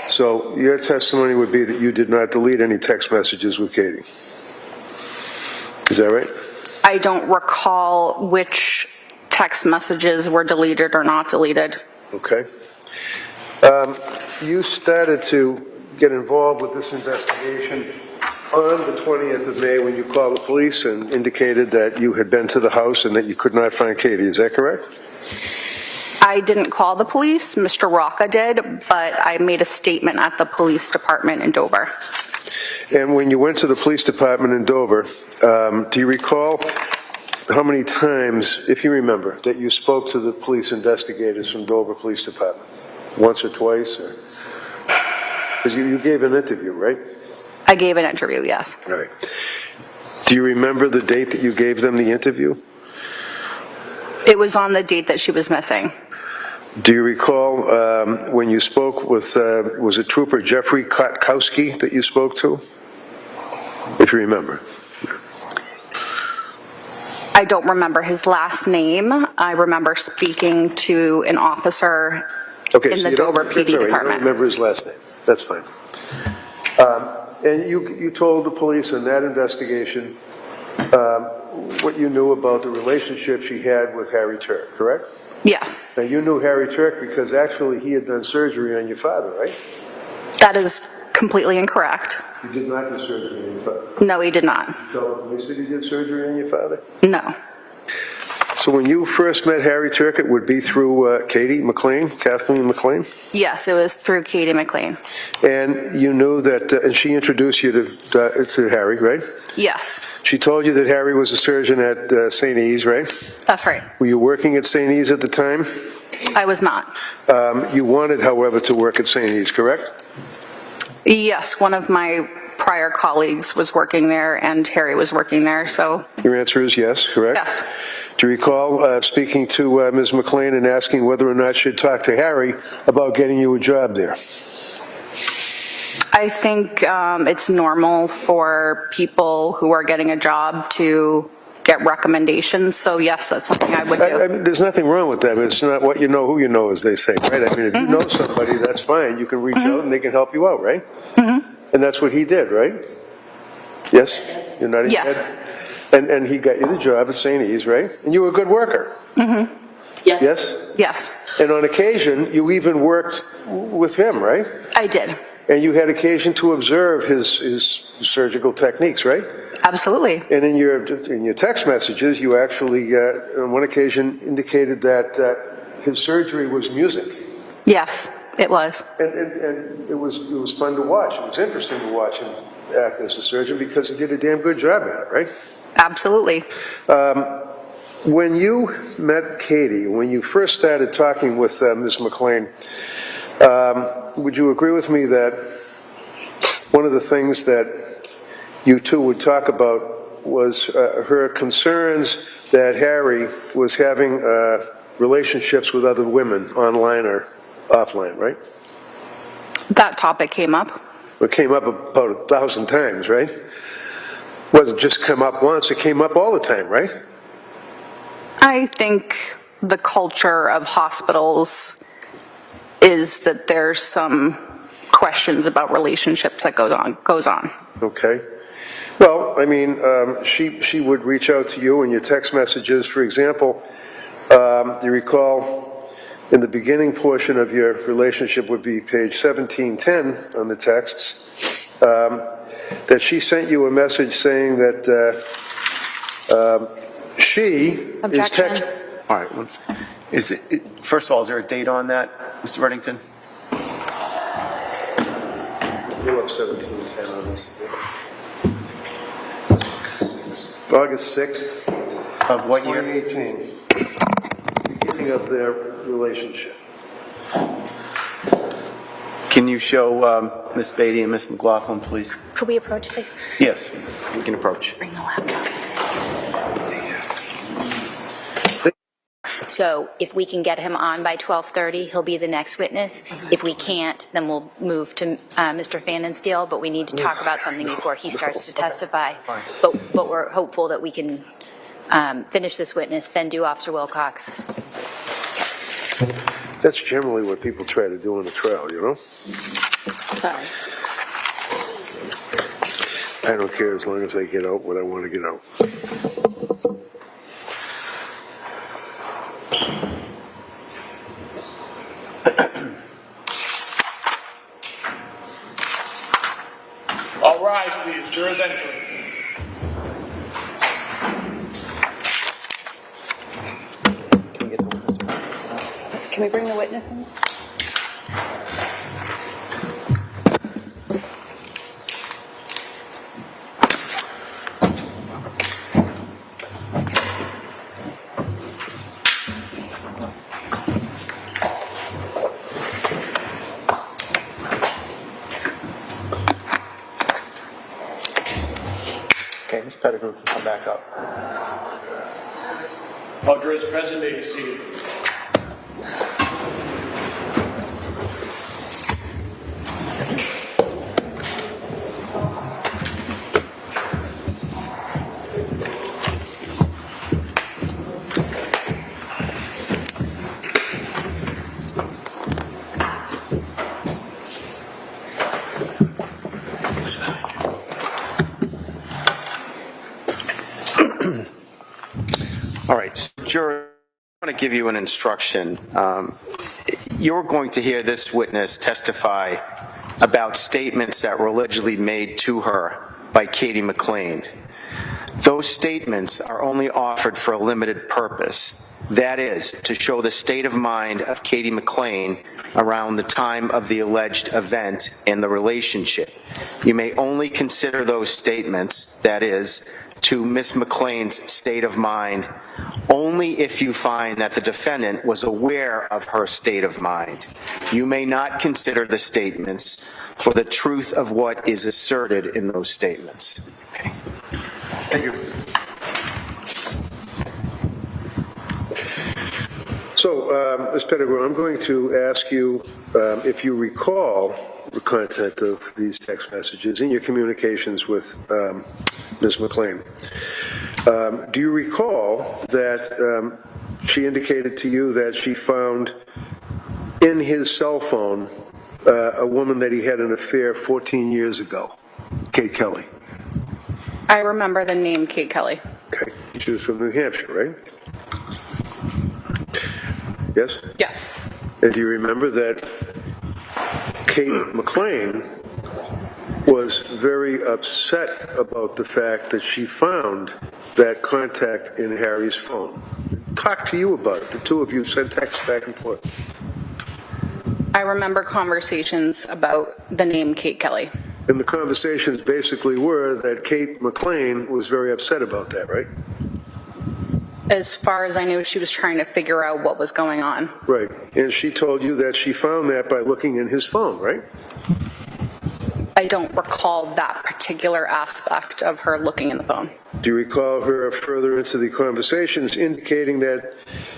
Speaker 5: So your testimony would be that you did not delete any text messages with Katie. Is that right?
Speaker 2: I don't recall which text messages were deleted or not deleted.
Speaker 5: Okay. You started to get involved with this investigation on the 20th of May when you called the police and indicated that you had been to the house and that you could not find Katie. Is that correct?
Speaker 2: I didn't call the police, Mr. Rocca did, but I made a statement at the police department in Dover.
Speaker 5: And when you went to the police department in Dover, do you recall how many times, if you remember, that you spoke to the police investigators from Dover Police Department? Once or twice? Because you gave an interview, right?
Speaker 2: I gave an interview, yes.
Speaker 5: All right. Do you remember the date that you gave them the interview?
Speaker 2: It was on the date that she was missing.
Speaker 5: Do you recall when you spoke with, was it Trooper Jeffrey Kotkowski that you spoke to? If you remember.
Speaker 2: I don't remember his last name. I remember speaking to an officer
Speaker 5: Okay,
Speaker 2: in
Speaker 5: so
Speaker 2: the
Speaker 5: you don't-
Speaker 2: Dover PD
Speaker 5: that's all right,
Speaker 2: department.
Speaker 5: You don't remember his last name. That's fine. And you told the police in that investigation what you knew about the relationship she had with Harry Tuerk, correct?
Speaker 2: Yes,
Speaker 5: Now, you knew Harry Tuerk because actually he had done surgery on your father, right?
Speaker 2: that is completely incorrect.
Speaker 5: You did not do surgery on your father.
Speaker 2: No, he did not.
Speaker 5: Tell the police that he did surgery on your father?
Speaker 2: No.
Speaker 5: So when you first met Harry Tuerk, it would be through Katie McLean, Kathleen McLean?
Speaker 2: Yes, it was through Katie McLean.
Speaker 5: And you knew that, and she introduced you to Harry, right?
Speaker 2: Yes,
Speaker 5: She told you that Harry was a surgeon at St. E's, right?
Speaker 2: that's right.
Speaker 5: Were you working at St. E's at the time?
Speaker 2: I was not.
Speaker 5: You wanted, however, to work at St. E's, correct?
Speaker 2: Yes, one of my prior colleagues was working there and Harry was working there, so
Speaker 5: Your answer is yes, correct?
Speaker 2: yes.
Speaker 5: Do you recall speaking to Ms. McLean and asking whether or not she'd talk to Harry about getting you a job there?
Speaker 2: I think it's normal for people who are getting a job to get recommendations, so yes, that's something I would do.
Speaker 5: I mean, there's nothing wrong with that. I mean, it's not what you know, who you know, as they say, right? I mean, if you know somebody, that's fine. You can reach out and they can help you out, right? And that's what he did, right? Yes? You're nodding your
Speaker 2: Yes.
Speaker 5: head? And he got you the job at St. E's, right? And you were a good worker.
Speaker 1: Yes.
Speaker 5: Yes?
Speaker 2: Yes,
Speaker 5: And on occasion, you even worked with him, right?
Speaker 2: I did.
Speaker 5: And you had occasion to observe his surgical techniques, right?
Speaker 2: Absolutely.
Speaker 5: And in your text messages, you actually, on one occasion, indicated that his surgery was music.
Speaker 2: Yes, it was.
Speaker 5: And it was fun to watch. It was interesting to watch him act as a surgeon because he did a damn good job at it, right?
Speaker 2: Absolutely.
Speaker 5: When you met Katie, when you first started talking with Ms. McLean, would you agree with me that one of the things that you two would talk about was her concerns that Harry was having relationships with other women online or offline, right?
Speaker 2: That topic came up.
Speaker 5: It came up about 1,000 times, right? Wasn't just come up once, it came up all the time, right?
Speaker 2: I think the culture of hospitals is that there's some questions about relationships that goes on.
Speaker 5: Okay. Well, I mean, she would reach out to you in your text messages. For example, do you recall in the beginning portion of your relationship would be page 1710 on the texts, that she sent you a message saying that she is
Speaker 4: Objection.
Speaker 5: text.
Speaker 3: All right, first of all, is there a date on that, Mr. Reddington?
Speaker 5: Pull up 1710 on this. August 6th,
Speaker 3: Of what year?
Speaker 5: 2018. Beginning of their relationship.
Speaker 3: Can you show Ms. Beatty and Ms. McLaughlin, please?
Speaker 1: Could we approach, please?
Speaker 3: Yes, we can approach.
Speaker 1: Bring the laptop. So if we can get him on by 12:30, he'll be the next witness. If we can't, then we'll move to Mr. Fannin's-Deal, but we need to talk about something before he starts to testify. But we're hopeful that we can finish this witness, then do Officer Wilcox.
Speaker 5: That's generally what people try to do in a trial, you know?
Speaker 1: Sorry.
Speaker 5: I don't care as long as I get out what I want to get out.
Speaker 6: All rise, please. Jurors entering.
Speaker 3: Can we get the witness?
Speaker 1: Can we bring the witness in?
Speaker 3: Okay, Ms. Pettigrew can come back up.
Speaker 6: All jurors present may be seated.
Speaker 3: give you an instruction. You're going to hear this witness testify about statements that were allegedly made to her by Katie McLean. Those statements are only offered for a limited purpose. That is, to show the state of mind of Katie McLean around the time of the alleged event and the relationship. You may only consider those statements, that is, to Ms. McLean's state of mind, only if you find that the defendant was aware of her state of mind. You may not consider the statements for the truth of what is asserted in those statements. Okay.
Speaker 5: Thank you. So, Ms. Pettigrew, I'm going to ask you if you recall the content of these text messages in your communications with Ms. McLean. Do you recall that she indicated to you that she found in his cell phone a woman that he had an affair 14 years ago, Kate Kelly?
Speaker 2: I remember the name Kate Kelly.
Speaker 5: Okay. She was from New Hampshire, right? Yes?
Speaker 2: Yes.
Speaker 5: And do you remember that Kate McLean was very upset about the fact that she found that contact in Harry's phone? Talk to you about it. The two of you sent texts back and forth.
Speaker 2: I remember conversations about the name Kate Kelly.
Speaker 5: And the conversations basically were that Kate McLean was very upset about that, right?
Speaker 2: As far as I knew, she was trying to figure out what was going on.
Speaker 5: Right. And she told you that she found that by looking in his phone, right?
Speaker 2: I don't recall that particular aspect of her looking in the phone.
Speaker 5: Do you recall her further into the conversations indicating that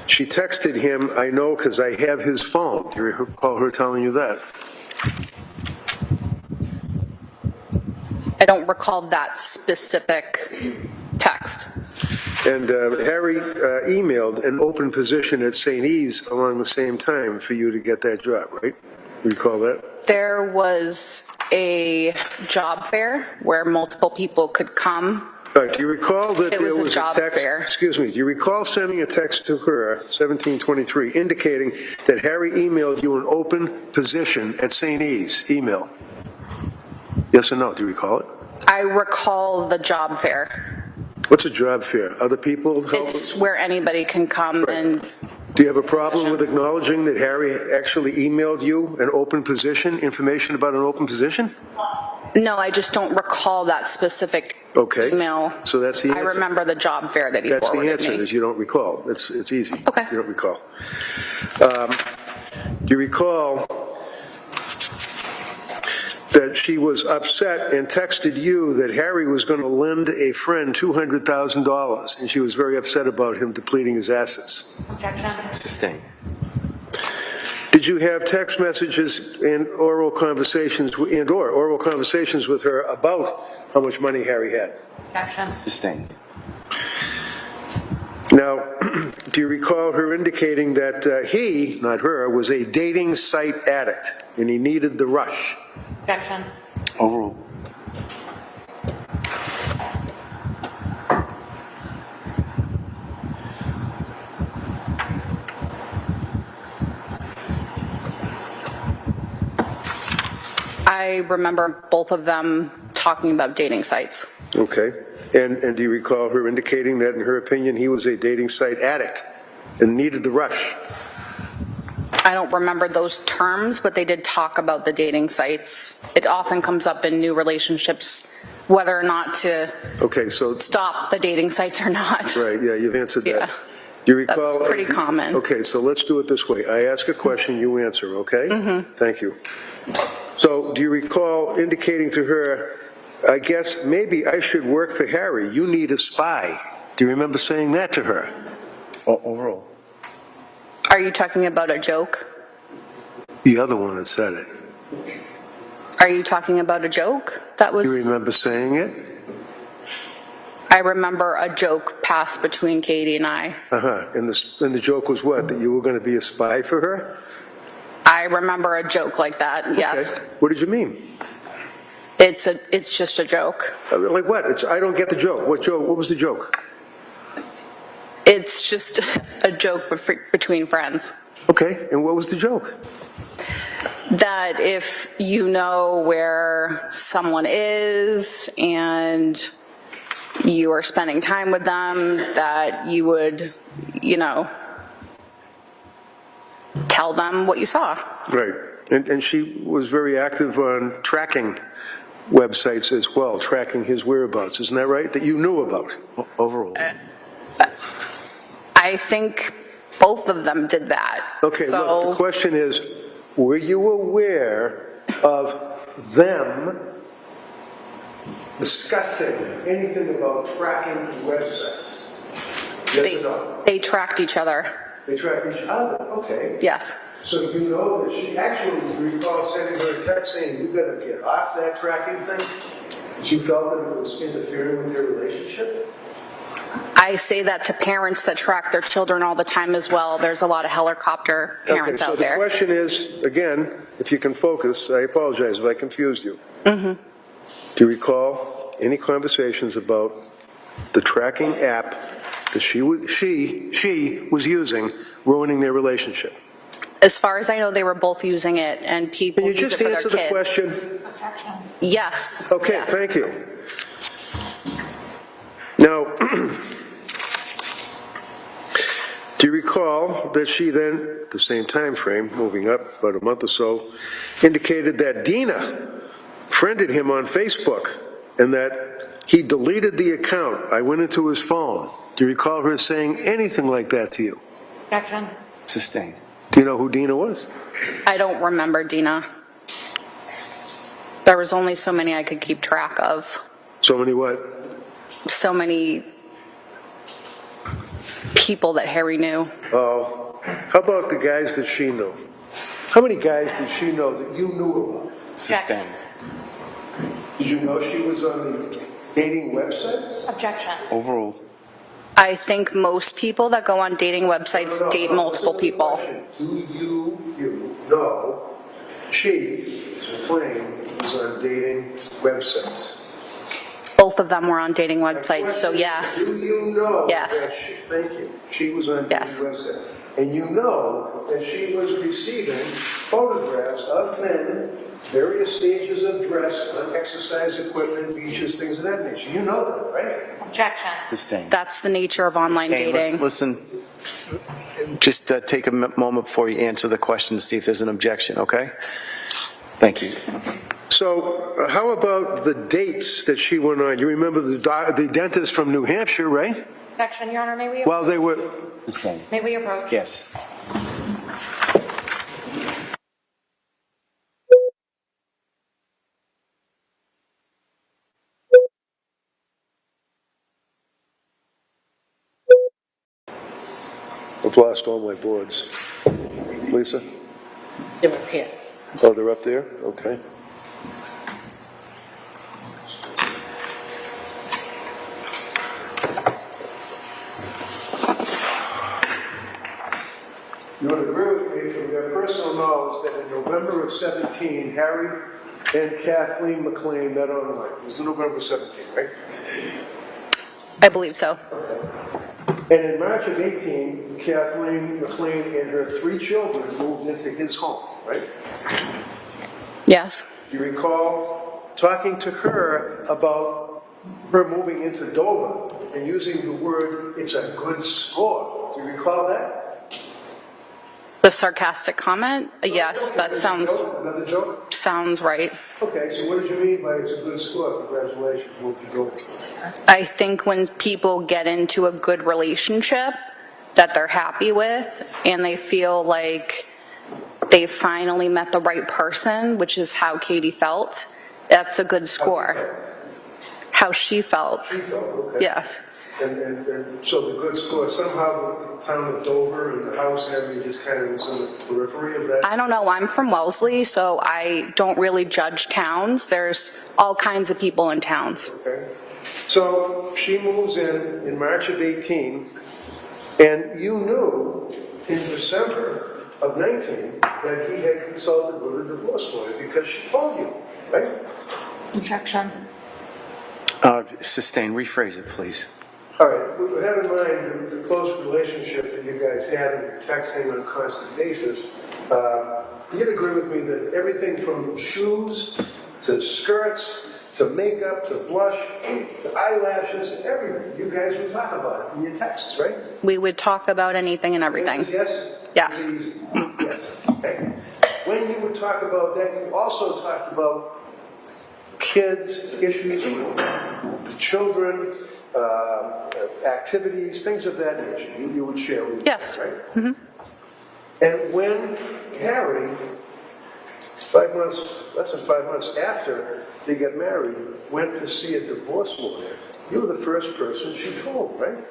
Speaker 5: she texted him, "I know because I have his phone"? Do you recall her telling you that?
Speaker 2: I don't recall that specific text.
Speaker 5: And Harry emailed an open position at St. E's along the same time for you to get that job, right? You recall that?
Speaker 2: There was a job fair where multiple people could come.
Speaker 5: All right, do you recall that
Speaker 2: It
Speaker 5: there
Speaker 2: was a
Speaker 5: was
Speaker 2: job
Speaker 5: a text?
Speaker 2: fair.
Speaker 5: Excuse me. Do you recall sending a text to her, 1723, indicating that Harry emailed you an open position at St. E's? Email. Yes or no? Do you recall it?
Speaker 2: I recall the job fair.
Speaker 5: What's a job fair? Other people help?
Speaker 2: It's where anybody can come and,
Speaker 5: Do you have a problem with acknowledging that Harry actually emailed you an open position, information about an open position?
Speaker 2: no, I just don't recall that specific
Speaker 5: Okay.
Speaker 2: email.
Speaker 5: So that's the
Speaker 2: I
Speaker 5: answer.
Speaker 2: remember the job fair that he
Speaker 5: That's the
Speaker 2: forwarded
Speaker 5: answer,
Speaker 2: me.
Speaker 5: is you don't recall. It's easy.
Speaker 2: Okay.
Speaker 5: You don't recall. Do you recall that she was upset and texted you that Harry was going to lend a friend $200,000, and she was very upset about him depleting his assets?
Speaker 4: Objection.
Speaker 3: Sustained.
Speaker 5: Did you have text messages and oral conversations with her about how much money Harry had?
Speaker 4: Objection.
Speaker 3: Sustained.
Speaker 5: Now, do you recall her indicating that he, not her, was a dating site addict and he needed the rush?
Speaker 4: Objection.
Speaker 3: Overruled.
Speaker 2: I remember both of them talking about dating sites.
Speaker 5: Okay. And do you recall her indicating that, in her opinion, he was a dating site addict and needed the rush?
Speaker 2: I don't remember those terms, but they did talk about the dating sites. It often comes up in new relationships, whether or not to
Speaker 5: Okay, so,
Speaker 2: stop the dating sites or not.
Speaker 5: right, yeah, you've answered that.
Speaker 2: Yeah.
Speaker 5: Do you recall?
Speaker 2: That's pretty common.
Speaker 5: Okay, so let's do it this way. I ask a question, you answer, okay? Mm-hmm. Thank you. So do you recall indicating to her, I guess maybe I should work for Harry, you need a spy? Do you remember saying that to her? Overall.
Speaker 2: Are you talking about a joke?
Speaker 5: The other one that said it.
Speaker 2: Are you talking about a joke? That was,
Speaker 5: You remember saying it?
Speaker 2: I remember a joke passed between Katie and I.
Speaker 5: Uh-huh. And the joke was what? That you were going to be a spy for her?
Speaker 2: I remember a joke like that, yes.
Speaker 5: Okay. What did you mean?
Speaker 2: It's just a joke.
Speaker 5: Like what? I don't get the joke. What joke? What was the joke?
Speaker 2: It's just a joke between friends.
Speaker 5: Okay, and what was the joke?
Speaker 2: That if you know where someone is and you are spending time with them, that you would, you know, tell them what you saw.
Speaker 5: Right, and she was very active on tracking websites as well, tracking his whereabouts, isn't that right? That you knew about, overall.
Speaker 2: I think both of them did that.
Speaker 5: Okay, look, the question is, were you aware of them discussing anything about tracking websites? Yes or no?
Speaker 2: They tracked each other.
Speaker 5: They tracked each other, okay.
Speaker 2: Yes.
Speaker 5: So you know that she actually, you recall sending her a text saying, you gotta get off that tracking thing? She felt that it was interfering with their relationship?
Speaker 2: I say that to parents that track their children all the time as well. There's a lot of helicopter parents out there.
Speaker 5: So the question is, again, if you can focus, I apologize if I confused you. Do you recall any conversations about the tracking app that she was using ruining their relationship?
Speaker 2: As far as I know, they were both using it, and people
Speaker 5: Can you
Speaker 2: use
Speaker 5: just
Speaker 2: it for their
Speaker 5: answer the
Speaker 2: kids.
Speaker 5: question?
Speaker 2: Yes.
Speaker 5: Okay,
Speaker 2: yes.
Speaker 5: thank you. Now, do you recall that she then, at the same time frame, moving up about a month or so, indicated that Dina friended him on Facebook and that he deleted the account? I went into his phone. Do you recall her saying anything like that to you?
Speaker 4: Objection.
Speaker 3: Sustained.
Speaker 5: Do you know who Dina was?
Speaker 2: I don't remember Dina. There was only so many I could keep track of.
Speaker 5: So many what?
Speaker 2: So many people that Harry knew.
Speaker 5: Oh, how about the guys that she knew? How many guys did she know that you knew about?
Speaker 3: Sustained.
Speaker 5: Did you know she was on the dating websites?
Speaker 4: Objection.
Speaker 3: Overall.
Speaker 2: I think most people that go on dating websites
Speaker 5: No,
Speaker 2: date
Speaker 5: no,
Speaker 2: multiple
Speaker 5: listen to the
Speaker 2: people.
Speaker 5: question. Do you know she, McLean, was on dating websites?
Speaker 2: Both of them were on dating websites, so yes.
Speaker 5: Do you know?
Speaker 2: Yes.
Speaker 5: That she, thank you. She was on
Speaker 2: Yes.
Speaker 5: dating websites. And you know that she was receiving photographs of men, various stages of dress, on exercise equipment, beaches, things of that nature. You know that, right?
Speaker 4: Objection.
Speaker 3: Sustained.
Speaker 2: That's the nature of online
Speaker 3: Hey,
Speaker 2: dating.
Speaker 3: listen, just take a moment before you answer the question to see if there's an objection, okay? Thank you.
Speaker 5: So how about the dates that she went on? You remember the dentist from New Hampshire, right?
Speaker 4: Objection, Your Honor, may we,
Speaker 5: Well, they were,
Speaker 3: Sustained.
Speaker 4: may we approach?
Speaker 3: Yes.
Speaker 5: I've lost all my boards. Lisa?
Speaker 2: They were here.
Speaker 5: Oh, they're up there? Okay. You would agree with me from your personal knowledge that in November of 17, Harry and Kathleen McLean met online. It was November 17, right?
Speaker 2: I believe so.
Speaker 5: And in March of 18, Kathleen McLean and her 3 children moved into his home, right?
Speaker 2: Yes.
Speaker 5: You recall talking to her about her moving into Dover and using the word, it's a good score. Do you recall that?
Speaker 2: The sarcastic comment? Yes, that
Speaker 5: Another joke?
Speaker 2: sounds right.
Speaker 5: Okay, so what did you mean by it's a good score? Congratulations, move to Dover.
Speaker 2: I think when people get into a good relationship that they're happy with and they feel like they finally met the right person, which is how Katie felt, that's a good score. How she felt.
Speaker 5: She felt, okay.
Speaker 2: Yes.
Speaker 5: And so the good score, somehow the town of Dover and the house and everything just kind of was on the periphery of that?
Speaker 2: I don't know. I'm from Wellesley, so I don't really judge towns. There's all kinds of people in towns.
Speaker 5: Okay. So she moves in March of 18, and you knew in December of 19 that he had consulted with a divorce lawyer because she told you, right?
Speaker 4: Objection.
Speaker 3: Sustained. Rephrase it, please.
Speaker 5: All right, have in mind, the close relationship that you guys had and texting on a constant basis, you'd agree with me that everything from shoes to skirts to makeup to blush to eyelashes, everything, you guys would talk about it in your texts, right?
Speaker 2: We would talk about anything and everything.
Speaker 5: Yes?
Speaker 2: Yes.
Speaker 5: Easy. Yes. Okay. When you would talk about that, you also talked about kids, issues with the children, activities, things of that nature. You would share with
Speaker 2: Yes.
Speaker 5: them, right? Mm-hmm. And when Harry, 5 months, less than 5 months after they got married, went to see a divorce lawyer, you were the first person she told, right?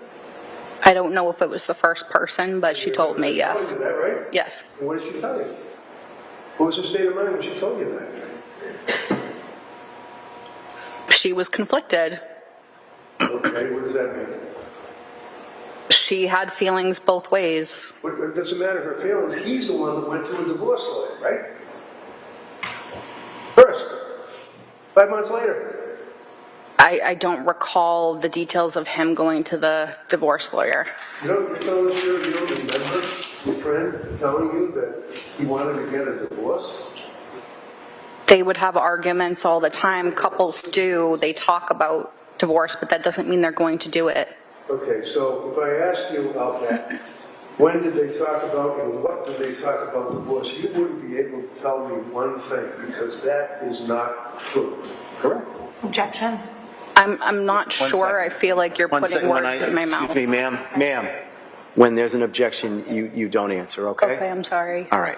Speaker 2: I don't know if it was the first person, but she told me, yes.
Speaker 5: Told you that, right?
Speaker 2: Yes.
Speaker 5: And what did she tell you? What was her state of mind when she told you that?
Speaker 2: She was conflicted.
Speaker 5: Okay, what does that mean?
Speaker 2: She had feelings both ways.
Speaker 5: It doesn't matter her feelings. He's the one that went to a divorce lawyer, right? First. 5 months later.
Speaker 2: I don't recall the details of him going to the divorce lawyer.
Speaker 5: You don't remember your friend telling you that he wanted to get a divorce?
Speaker 2: They would have arguments all the time. Couples do. They talk about divorce, but that doesn't mean they're going to do it.
Speaker 5: Okay, so if I ask you about that, when did they talk about and what did they talk about divorce? You wouldn't be able to tell me one thing because that is not true. Correct?
Speaker 4: Objection.
Speaker 2: I'm not sure.
Speaker 3: second.
Speaker 2: I feel like you're
Speaker 3: One
Speaker 2: putting
Speaker 3: second,
Speaker 2: words in my mouth.
Speaker 3: excuse me, ma'am. When there's an objection, you don't answer, okay?
Speaker 2: Okay, I'm sorry.
Speaker 3: All right.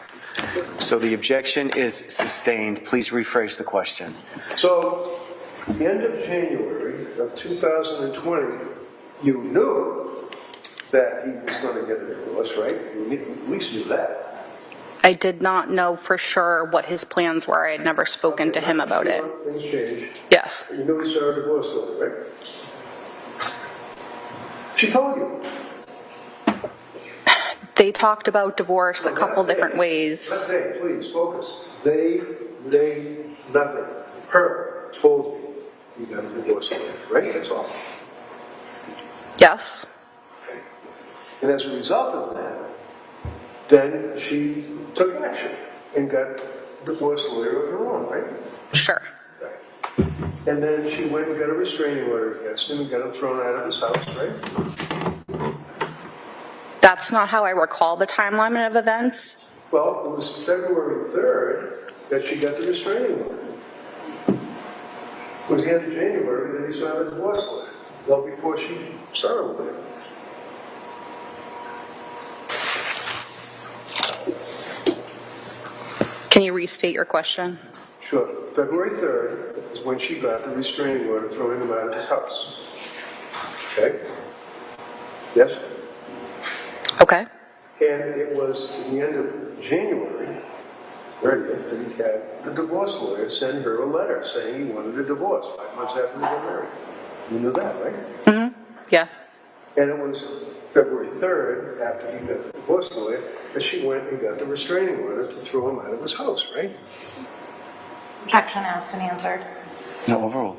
Speaker 3: So the objection is sustained. Please rephrase the question.
Speaker 5: So, the end of January of 2020, you knew that he was going to get a divorce, right? You at least knew that.
Speaker 2: I did not know for sure what his plans were. I had never spoken to him about it.
Speaker 5: Things changed.
Speaker 2: Yes.
Speaker 5: You knew he saw a divorce lawyer, right? She told you.
Speaker 2: They talked about divorce a couple different ways.
Speaker 5: Not they, please, focus. They, nothing. Her told you you got a divorce lawyer, right? That's all.
Speaker 2: Yes.
Speaker 5: Okay. And as a result of that, then she took action and got a divorce lawyer of her own, right?
Speaker 2: Sure.
Speaker 5: Right. And then she went and got a restraining order against him and got him thrown out of his house, right?
Speaker 2: That's not how I recall the timeline of events.
Speaker 5: Well, it was February 3rd that she got the restraining order. It was the end of January that he saw the divorce lawyer, well before she saw him there.
Speaker 2: Can you restate your question?
Speaker 5: Sure. February 3rd is when she got the restraining order throwing him out of his house. Okay? Yes?
Speaker 2: Okay.
Speaker 5: And it was at the end of January 30th that he had the divorce lawyer send her a letter saying he wanted a divorce 5 months after they got married. You knew that, right?
Speaker 2: Mm-hmm. Yes.
Speaker 5: And it was February 3rd, after he got the divorce lawyer, that she went and got the restraining order to throw him out of his house, right?
Speaker 4: Objection asked and answered.
Speaker 3: No, overruled.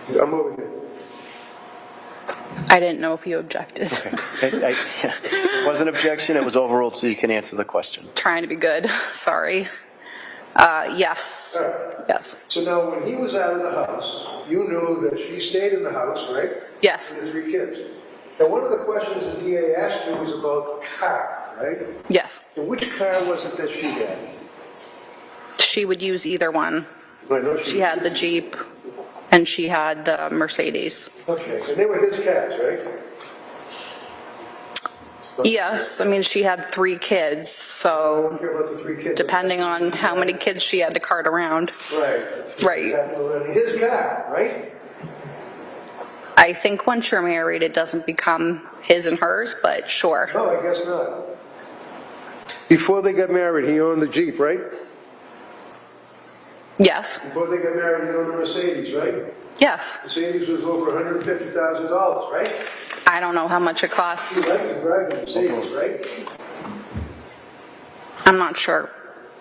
Speaker 5: I'm over here.
Speaker 2: I didn't know if you objected.
Speaker 3: Okay. It wasn't an objection, it was overruled, so you can answer the question.
Speaker 2: Trying to be good. Sorry. Yes.
Speaker 5: All right.
Speaker 2: Yes.
Speaker 5: So now, when he was out of the house, you knew that she stayed in the house, right?
Speaker 2: Yes.
Speaker 5: With the 3 kids. And one of the questions the DA asked you was about the car, right?
Speaker 2: Yes.
Speaker 5: And which car was it that she had?
Speaker 2: She would use either one.
Speaker 5: I know
Speaker 2: She had the Jeep and she had the Mercedes.
Speaker 5: Okay, and they were his cars, right?
Speaker 2: Yes. I mean, she had 3 kids,
Speaker 5: I
Speaker 2: so
Speaker 5: don't care about the 3 kids.
Speaker 2: depending on how many kids she had to cart around.
Speaker 5: Right.
Speaker 2: Right.
Speaker 5: His car, right?
Speaker 2: I think once you're married, it doesn't become his and hers, but sure.
Speaker 5: No, I guess not. Before they got married, he owned the Jeep, right?
Speaker 2: Yes.
Speaker 5: Before they got married, he owned the Mercedes, right?
Speaker 2: Yes.
Speaker 5: Mercedes was over $150,000, right?
Speaker 2: I don't know how much it costs.
Speaker 5: He liked to drive the Mercedes, right?
Speaker 2: I'm not sure.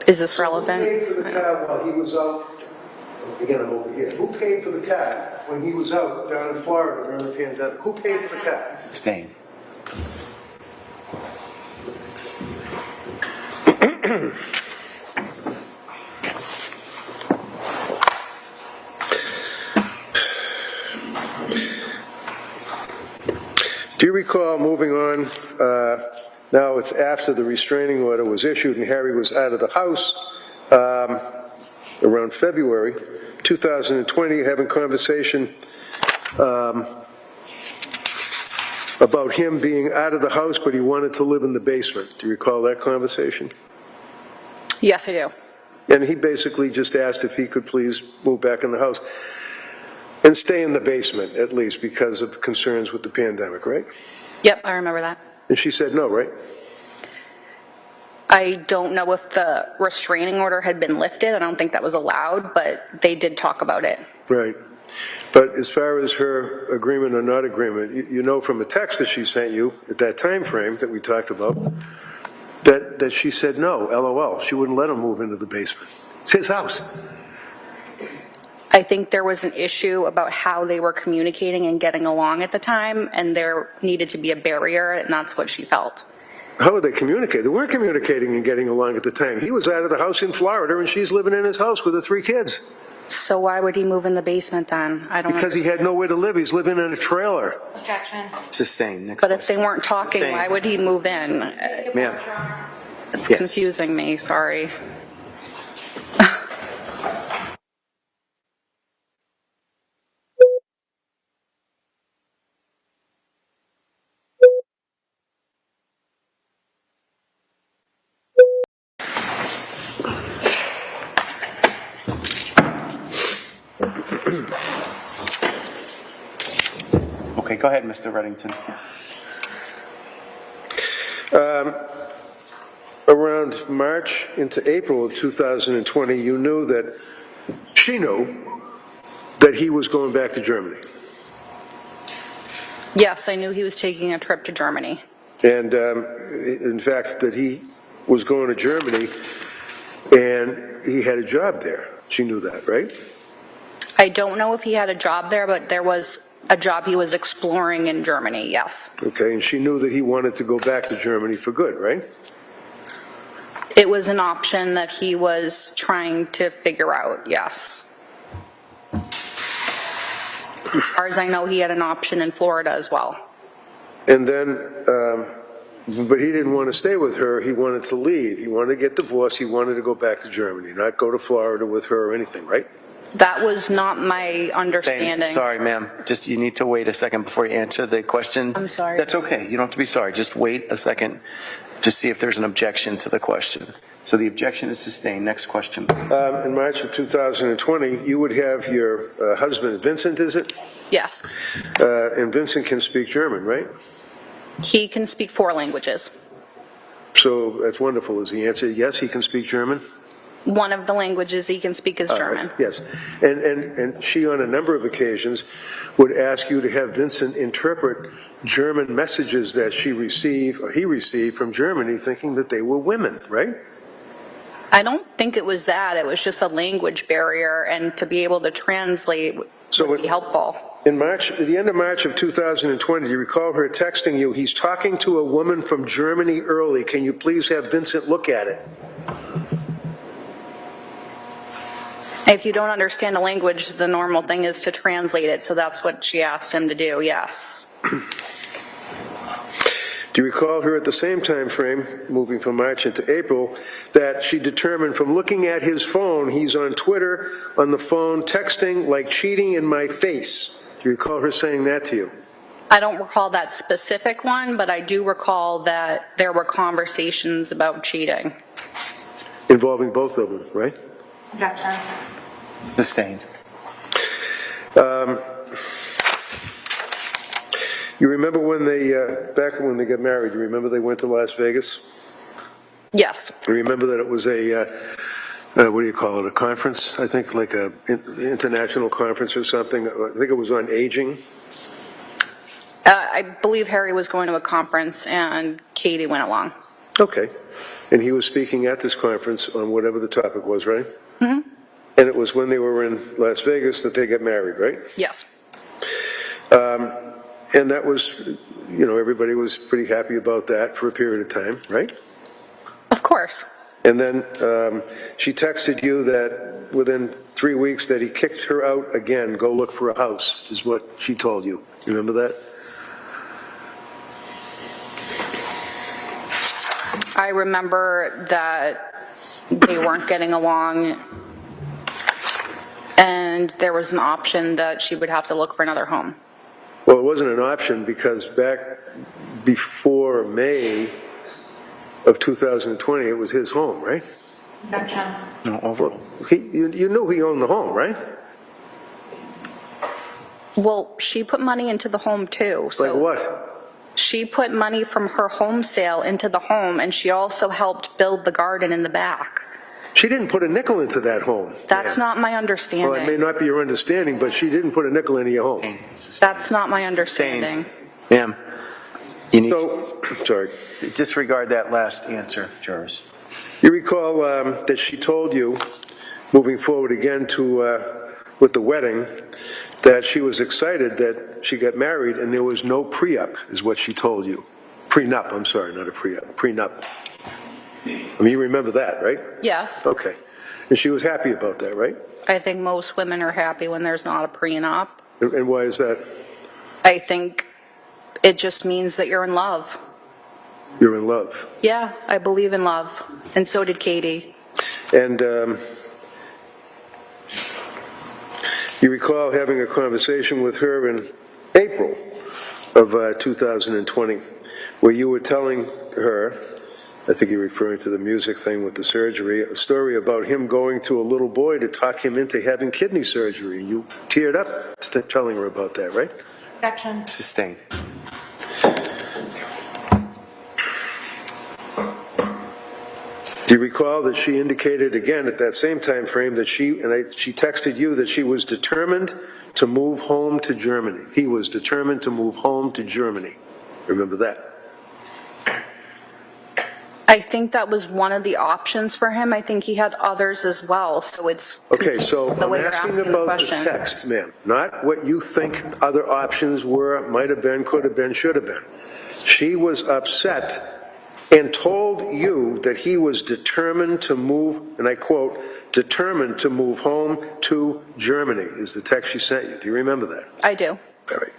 Speaker 2: Is this
Speaker 5: Who
Speaker 2: relevant?
Speaker 5: paid for the car while he was out? Again, I'm over here. Who paid for the car when he was out down in Florida during the pandemic? Who paid for the cab?
Speaker 3: Sustain.
Speaker 5: Do you recall, moving on, now it's after the restraining order was issued and Harry was out of the house, around February 2020, having conversation about him being out of the house, but he wanted to live in the basement. Do you recall that conversation?
Speaker 2: Yes, I do.
Speaker 5: And he basically just asked if he could please move back in the house and stay in the basement, at least, because of concerns with the pandemic, right?
Speaker 2: Yep, I remember that.
Speaker 5: And she said no, right?
Speaker 2: I don't know if the restraining order had been lifted. I don't think that was allowed, but they did talk about it.
Speaker 5: Right. But as far as her agreement or not agreement, you know from a text that she sent you at that time frame that we talked about, that she said no, LOL. She wouldn't let him move into the basement. It's his house.
Speaker 2: I think there was an issue about how they were communicating and getting along at the time, and there needed to be a barrier, and that's what she felt.
Speaker 5: How would they communicate? They weren't communicating and getting along at the time. He was out of the house in Florida, and she's living in his house with the 3 kids.
Speaker 2: So why would he move in the basement then? I don't
Speaker 5: Because he had nowhere to live. He's living in a trailer.
Speaker 4: Objection.
Speaker 3: Sustain. Next
Speaker 2: But if they
Speaker 3: question.
Speaker 2: weren't talking,
Speaker 3: Sustain.
Speaker 2: why would he move in?
Speaker 3: Ma'am.
Speaker 2: It's
Speaker 3: Yes.
Speaker 2: confusing me, sorry.
Speaker 3: Okay, go ahead, Mr. Reddington.
Speaker 5: Around March into April of 2020, you knew that she knew that he was going back to Germany.
Speaker 2: Yes, I knew he was taking a trip to Germany.
Speaker 5: And in fact, that he was going to Germany and he had a job there. She knew that, right?
Speaker 2: I don't know if he had a job there, but there was a job he was exploring in Germany, yes.
Speaker 5: Okay, and she knew that he wanted to go back to Germany for good, right?
Speaker 2: It was an option that he was trying to figure out, yes. As far as I know, he had an option in Florida as well.
Speaker 5: And then, but he didn't want to stay with her. He wanted to leave. He wanted to get divorced. He wanted to go back to Germany, not go to Florida with her or anything, right?
Speaker 2: That was not my understanding.
Speaker 3: Sorry, ma'am. Just, you need to wait a second before you answer the question.
Speaker 2: I'm sorry.
Speaker 3: That's okay. You don't have to be sorry. Just wait a second to see if there's an objection to the question. So the objection is sustained. Next question.
Speaker 5: In March of 2020, you would have your husband, Vincent, is it?
Speaker 2: Yes.
Speaker 5: And Vincent can speak German, right?
Speaker 2: He can speak 4 languages.
Speaker 5: So that's wonderful. Is the answer yes, he can speak German?
Speaker 2: One of the languages he can speak is German.
Speaker 5: Yes. And she, on a number of occasions, would ask you to have Vincent interpret German messages that she received, or he received from Germany, thinking that they were women, right?
Speaker 2: I don't think it was that. It was just a language barrier, and to be able to translate would be helpful.
Speaker 5: In March, at the end of March of 2020, do you recall her texting you, he's talking to a woman from Germany early, can you please have Vincent look at it?
Speaker 2: If you don't understand a language, the normal thing is to translate it, so that's what she asked him to do, yes.
Speaker 5: Do you recall her at the same time frame, moving from March into April, that she determined from looking at his phone, he's on Twitter, on the phone, texting like cheating in my face? Do you recall her saying that to you?
Speaker 2: I don't recall that specific one, but I do recall that there were conversations about cheating.
Speaker 5: Involving both of them, right?
Speaker 4: Objection.
Speaker 3: Sustained.
Speaker 5: You remember when they, back when they got married, you remember they went to Las Vegas?
Speaker 2: Yes.
Speaker 5: You remember that it was a, what do you call it, a conference? I think like a international conference or something. I think it was on aging.
Speaker 2: I believe Harry was going to a conference and Katie went along.
Speaker 5: Okay. And he was speaking at this conference on whatever the topic was, right?
Speaker 2: Mm-hmm.
Speaker 5: And it was when they were in Las Vegas that they got married, right?
Speaker 2: Yes.
Speaker 5: And that was, you know, everybody was pretty happy about that for a period of time, right?
Speaker 2: Of course.
Speaker 5: And then she texted you that within 3 weeks that he kicked her out again, go look for a house, is what she told you. You remember that?
Speaker 2: I remember that they weren't getting along, and there was an option that she would have to look for another home.
Speaker 5: Well, it wasn't an option because back before May of 2020, it was his home, right?
Speaker 3: No, over.
Speaker 5: You knew he owned the home, right?
Speaker 2: Well, she put money into the home too, so.
Speaker 5: Like what?
Speaker 2: She put money from her home sale into the home, and she also helped build the garden in the back.
Speaker 5: She didn't put a nickel into that home.
Speaker 2: That's not my
Speaker 5: Well, it may
Speaker 2: understanding.
Speaker 5: not be your understanding, but she didn't put a nickel into your home.
Speaker 2: That's not my understanding.
Speaker 3: Ma'am, you need to
Speaker 5: So, sorry.
Speaker 3: disregard that last answer, Jarvis.
Speaker 5: You recall that she told you, moving forward again with the wedding, that she was excited that she got married and there was no pre-up, is what she told you. Prenup, I'm sorry, not a pre-up, prenup. I mean, you remember that, right?
Speaker 2: Yes,
Speaker 5: Okay. And she was happy about that, right?
Speaker 2: I think most women are happy when there's not a prenup.
Speaker 5: And why is that?
Speaker 2: I think it just means that you're in love.
Speaker 5: You're in love.
Speaker 2: Yeah, I believe in love, and so did Katie.
Speaker 5: And you recall having a conversation with her in April of 2020, where you were telling her, I think you're referring to the music thing with the surgery, a story about him going to a little boy to talk him into having kidney surgery. You teared up telling her about that, right?
Speaker 4: Objection.
Speaker 3: Sustain.
Speaker 5: Do you recall that she indicated again at that same time frame that she texted you that she was determined to move home to Germany? He was determined to move home to Germany. Remember that?
Speaker 2: I think that was one of the options for him. I think he had others as well, so it's
Speaker 5: Okay, so
Speaker 2: the
Speaker 5: I'm
Speaker 2: way you're
Speaker 5: asking
Speaker 2: asking the
Speaker 5: about the
Speaker 2: question.
Speaker 5: text, ma'am, not what you think other options were, might have been, could have been, should have been. She was upset and told you that he was determined to move, and I quote, determined to move home to Germany, is the text she sent you. Do you remember that?
Speaker 2: I do.
Speaker 5: All right.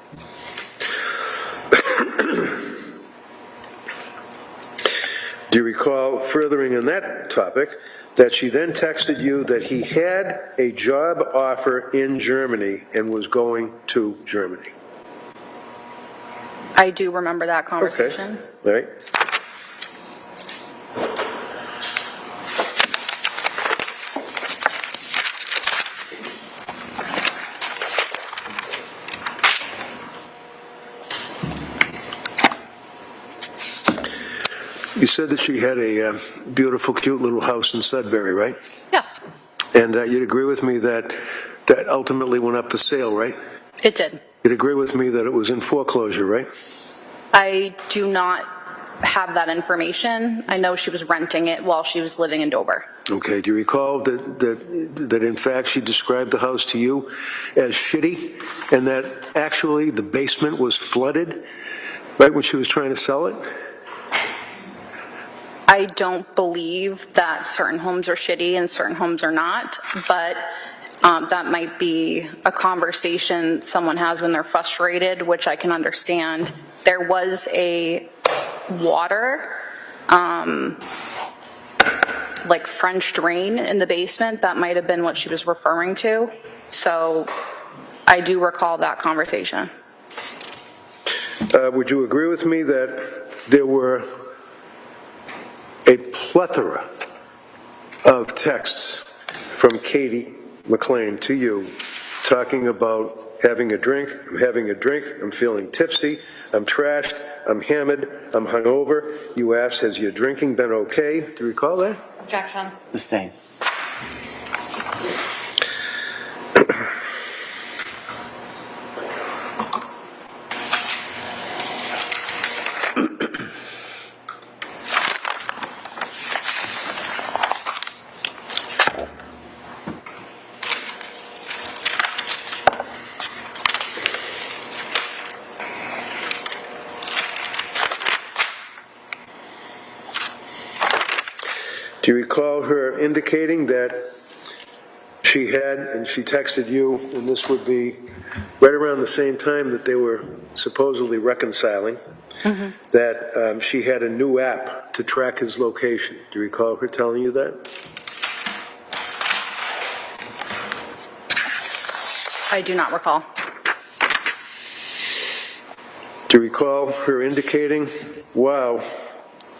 Speaker 5: Do you recall, furthering on that topic, that she then texted you that he had a job offer in Germany and was going to Germany?
Speaker 2: I do remember that
Speaker 5: Okay.
Speaker 2: conversation.
Speaker 5: All right. You said that she had a beautiful, cute little house in Sudbury, right?
Speaker 2: Yes,
Speaker 5: And you'd agree with me that that ultimately went up for sale, right?
Speaker 2: it did.
Speaker 5: You'd agree with me that it was in foreclosure, right?
Speaker 2: I do not have that information. I know she was renting it while she was living in Dover.
Speaker 5: Okay, do you recall that in fact she described the house to you as shitty and that actually the basement was flooded right when she was trying to sell it?
Speaker 2: I don't believe that certain homes are shitty and certain homes are not, but that might be a conversation someone has when they're frustrated, which I can understand. There was a water, like French drain in the basement. That might have been what she was referring to. So I do recall that conversation.
Speaker 5: Would you agree with me that there were a plethora of texts from Katie McLean to you talking about having a drink, I'm having a drink, I'm feeling tipsy, I'm trashed, I'm hammered, I'm hungover. You asked, has your drinking been okay? Do you recall that?
Speaker 4: Objection.
Speaker 3: Sustain.
Speaker 5: Do you recall her indicating that she had, and she texted you, and this would be right around the same time that they were supposedly reconciling, that she had a new app to track his location? Do you recall her telling you that?
Speaker 2: I do not recall.
Speaker 5: Do you recall her indicating, wow,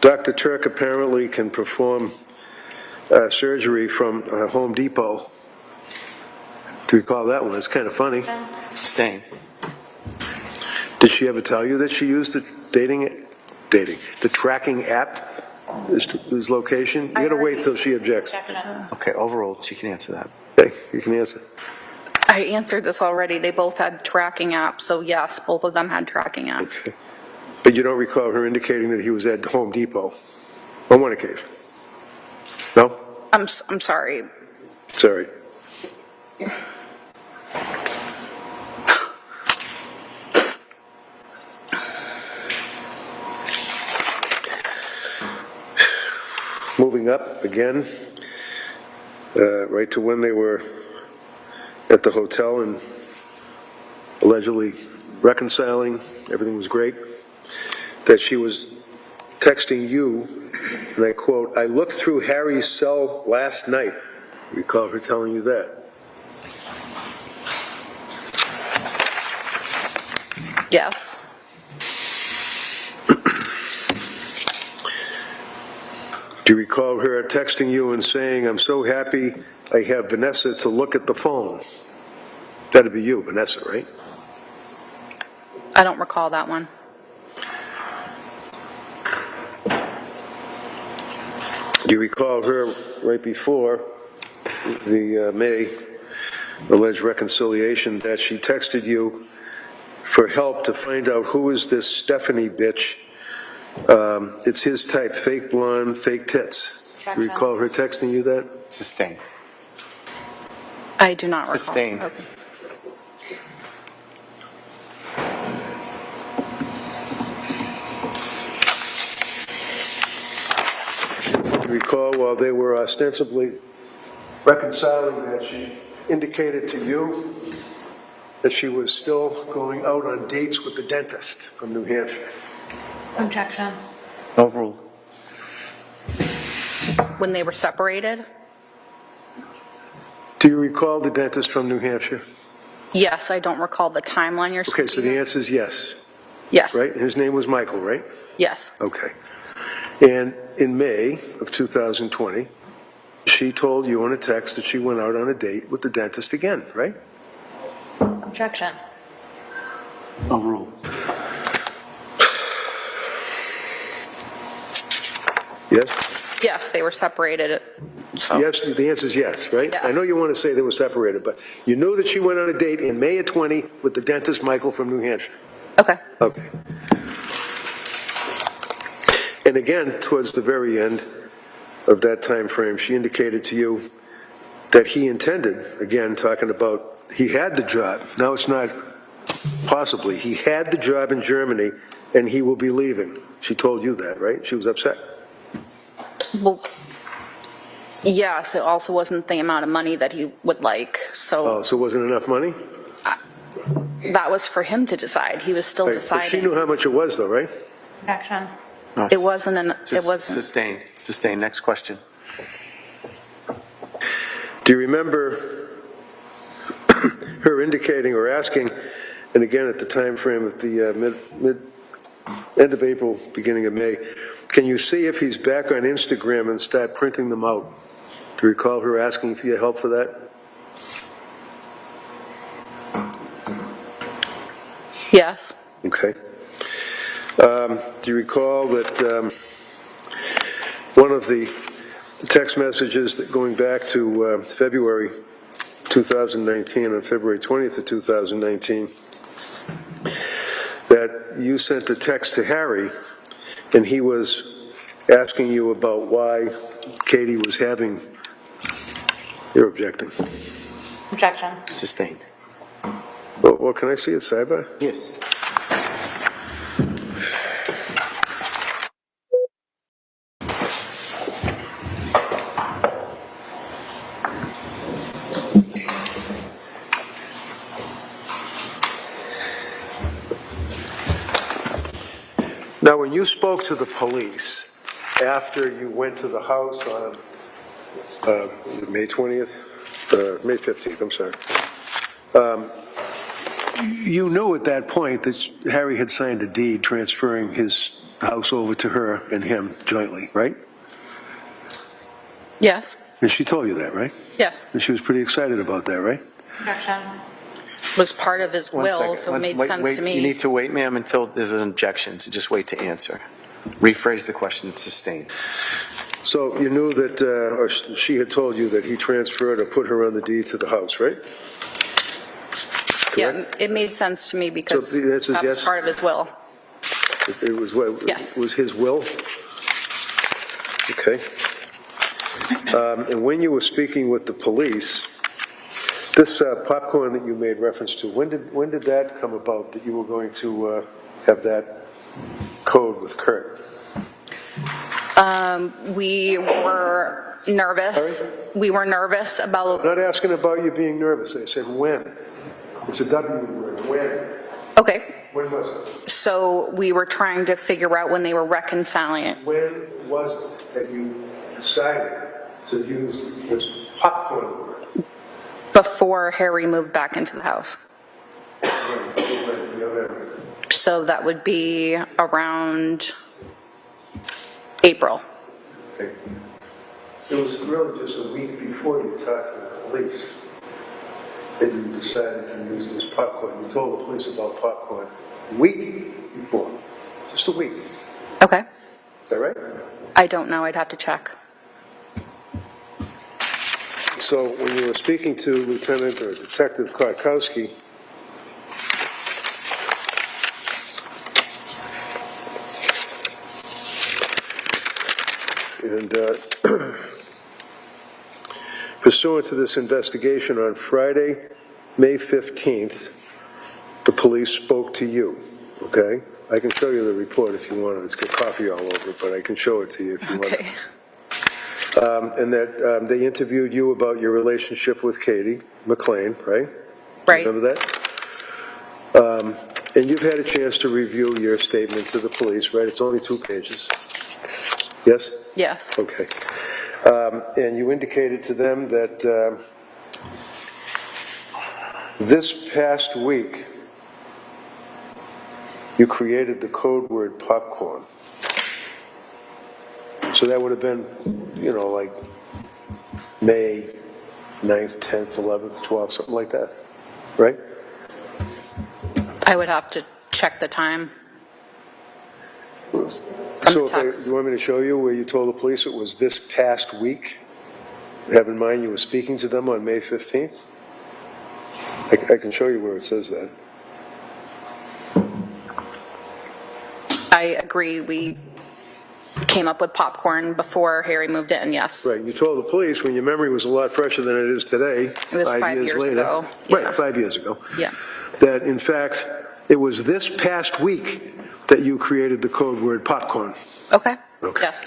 Speaker 5: Dr. Tuerk apparently can perform surgery from Home Depot? Do you recall that one? It's kind of funny.
Speaker 3: Sustained.
Speaker 5: Did she ever tell you that she used the the tracking app, his location? You gotta wait till she objects.
Speaker 3: Okay, overruled. She can answer that.
Speaker 5: Okay, you can answer.
Speaker 2: I answered this already. They both had tracking apps, so yes, both of them had tracking apps.
Speaker 5: Okay. But you don't recall her indicating that he was at Home Depot on one occasion? No?
Speaker 2: I'm sorry.
Speaker 5: Sorry. Moving up again, right to when they were at the hotel and allegedly reconciling, everything was great, that she was texting you, and I quote, "I looked through Harry's cell last night." Recall her telling you that?
Speaker 2: Yes.
Speaker 5: Do you recall her texting you and saying, "I'm so happy I have Vanessa to look at the phone"? That'd be you, Vanessa, right?
Speaker 2: I don't recall that one.
Speaker 5: Do you recall her right before the May alleged reconciliation that she texted you for help to find out who is this Stephanie bitch? It's his type, fake blonde, fake tits. Do you recall her texting you that?
Speaker 3: Sustained.
Speaker 2: I do not recall.
Speaker 3: Sustained.
Speaker 2: Okay.
Speaker 5: Do you recall while they were ostensibly reconciling that she indicated to you that she was still going out on dates with the dentist from New Hampshire?
Speaker 4: Objection.
Speaker 3: Overruled.
Speaker 2: When they were separated?
Speaker 5: Do you recall the dentist from New Hampshire?
Speaker 2: Yes, I don't recall the timeline you're
Speaker 5: Okay, so
Speaker 2: speaking
Speaker 5: the
Speaker 2: of.
Speaker 5: answer is yes,
Speaker 2: Yes.
Speaker 5: right? His name was Michael, right?
Speaker 2: Yes.
Speaker 5: Okay. And in May of 2020, she told you on a text that she went out on a date with the dentist again, right?
Speaker 4: Objection.
Speaker 3: Overruled.
Speaker 5: Yes?
Speaker 2: Yes, they were separated. So.
Speaker 5: Yes, the answer is yes, right?
Speaker 2: Yes.
Speaker 5: I know you want to say they were separated, but you knew that she went on a date in May of 20 with the dentist Michael from New Hampshire.
Speaker 2: Okay.
Speaker 5: Okay. And again, towards the very end of that time frame, she indicated to you that he intended, again, talking about he had the job. Now it's not possibly. He had the job in Germany, and he will be leaving. She told you that, right? She was upset.
Speaker 2: Well, yes, it also wasn't the amount of money that he would like, so
Speaker 5: Oh, so it wasn't enough money?
Speaker 2: that was for him to decide. He was still
Speaker 5: Right, but
Speaker 2: deciding.
Speaker 5: she knew how much it was, though, right?
Speaker 4: Objection.
Speaker 3: No,
Speaker 2: It wasn't it wasn't.
Speaker 3: Sustained. Sustained. Next question.
Speaker 5: Do you remember her indicating or asking, and again at the time frame of the end of April, beginning of May, can you see if he's back on Instagram and start printing them out? Do you recall her asking for your help for that?
Speaker 2: Yes.
Speaker 5: Okay. Do you recall that one of the text messages that going back to February 2019, on February 20th of 2019, that you sent a text to Harry, and he was asking you about why Katie was having, you're objecting.
Speaker 4: Objection.
Speaker 3: Sustained.
Speaker 5: Well, can I see it sidebar?
Speaker 3: Yes.
Speaker 5: Now, when you spoke to the police after you went to the house on May 20th, May 15th, I'm sorry, you knew at that point that Harry had signed a deed transferring his house over to her and him jointly, right?
Speaker 2: Yes.
Speaker 5: And she told you that, right?
Speaker 2: Yes.
Speaker 5: And she was pretty excited about that, right?
Speaker 4: Objection.
Speaker 2: Was part of his
Speaker 3: One
Speaker 2: will,
Speaker 3: second.
Speaker 2: so it made
Speaker 3: Wait,
Speaker 2: sense
Speaker 3: wait,
Speaker 2: to me.
Speaker 3: You need to wait, ma'am, until there's an objection, so just wait to answer. Rephrase the question, sustained.
Speaker 5: So you knew that, or she had told you that he transferred or put her on the deed to the house, right?
Speaker 2: Yeah,
Speaker 5: Correct?
Speaker 2: it made sense to me because
Speaker 5: So the answer is
Speaker 2: that was
Speaker 5: yes?
Speaker 2: part of his will.
Speaker 5: It was what?
Speaker 2: Yes.
Speaker 5: It was his will? Okay. And when you were speaking with the police, this popcorn that you made reference to, when did that come about, that you were going to have that code with Kurt?
Speaker 2: We were nervous.
Speaker 5: Sorry?
Speaker 2: We were nervous about,
Speaker 5: I'm not asking about you being nervous. I said when. It's a W word. When?
Speaker 2: okay,
Speaker 5: When was it?
Speaker 2: so we were trying to figure out when they were reconciling it.
Speaker 5: When was it that you decided to use this popcorn word?
Speaker 2: Before Harry moved back into the house.
Speaker 5: When?
Speaker 2: So that would be around April.
Speaker 5: Okay. It was really just a week before you talked to the police that you decided to use this popcorn. You told the police about popcorn a week before, just a week.
Speaker 2: Okay.
Speaker 5: Is that right?
Speaker 2: I don't know. I'd have to check.
Speaker 5: So when you were speaking to Lieutenant or Detective Kwiatkowski, and pursuant to this investigation on Friday, May 15th, the police spoke to you, okay? I can show you the report if you want it. It's got coffee all over it, but I can show it to you if you want it.
Speaker 2: Okay.
Speaker 5: And that they interviewed you about your relationship with Katie McLean, right?
Speaker 2: Right.
Speaker 5: Remember that? And you've had a chance to review your statement to the police, right? It's only 2 pages. Yes?
Speaker 2: Yes.
Speaker 5: Okay. And you indicated to them that this past week, you created the code word popcorn. So that would have been, you know, like May 9th, 10th, 11th, 12th, something like that, right?
Speaker 2: I would have to check the time.
Speaker 5: So if do you want me to show you where you told the police it was this past week? Have in mind you were speaking to them on May 15th? I can show you where it says that.
Speaker 2: I agree. We came up with popcorn before Harry moved in, yes.
Speaker 5: Right, you told the police when your memory was a lot fresher than it is today.
Speaker 2: It was 5 years
Speaker 5: later.
Speaker 2: ago, yeah.
Speaker 5: Right, 5 years ago.
Speaker 2: Yeah.
Speaker 5: That in fact, it was this past week that you created the code word popcorn.
Speaker 2: Okay.
Speaker 5: Okay.
Speaker 2: Yes.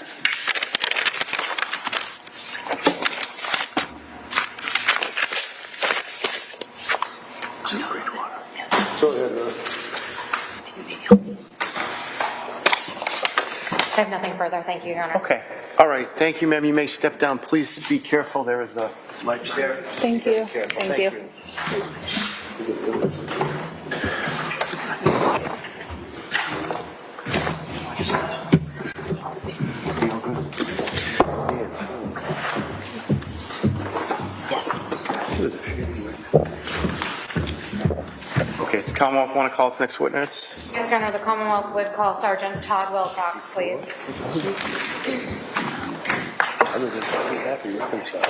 Speaker 5: Go ahead,
Speaker 4: I have nothing further. Thank you, Your Honor.
Speaker 3: Okay, all right, thank you, ma'am. You may step down. Please be careful, there is a ledge there.
Speaker 2: Thank you.
Speaker 3: Careful.
Speaker 2: Thank you.
Speaker 3: Okay, does the Commonwealth want to call its next witness?
Speaker 4: Yes, Your Honor, the Commonwealth would call Sergeant Todd Wilcox, please.
Speaker 5: I was just happy reconciled.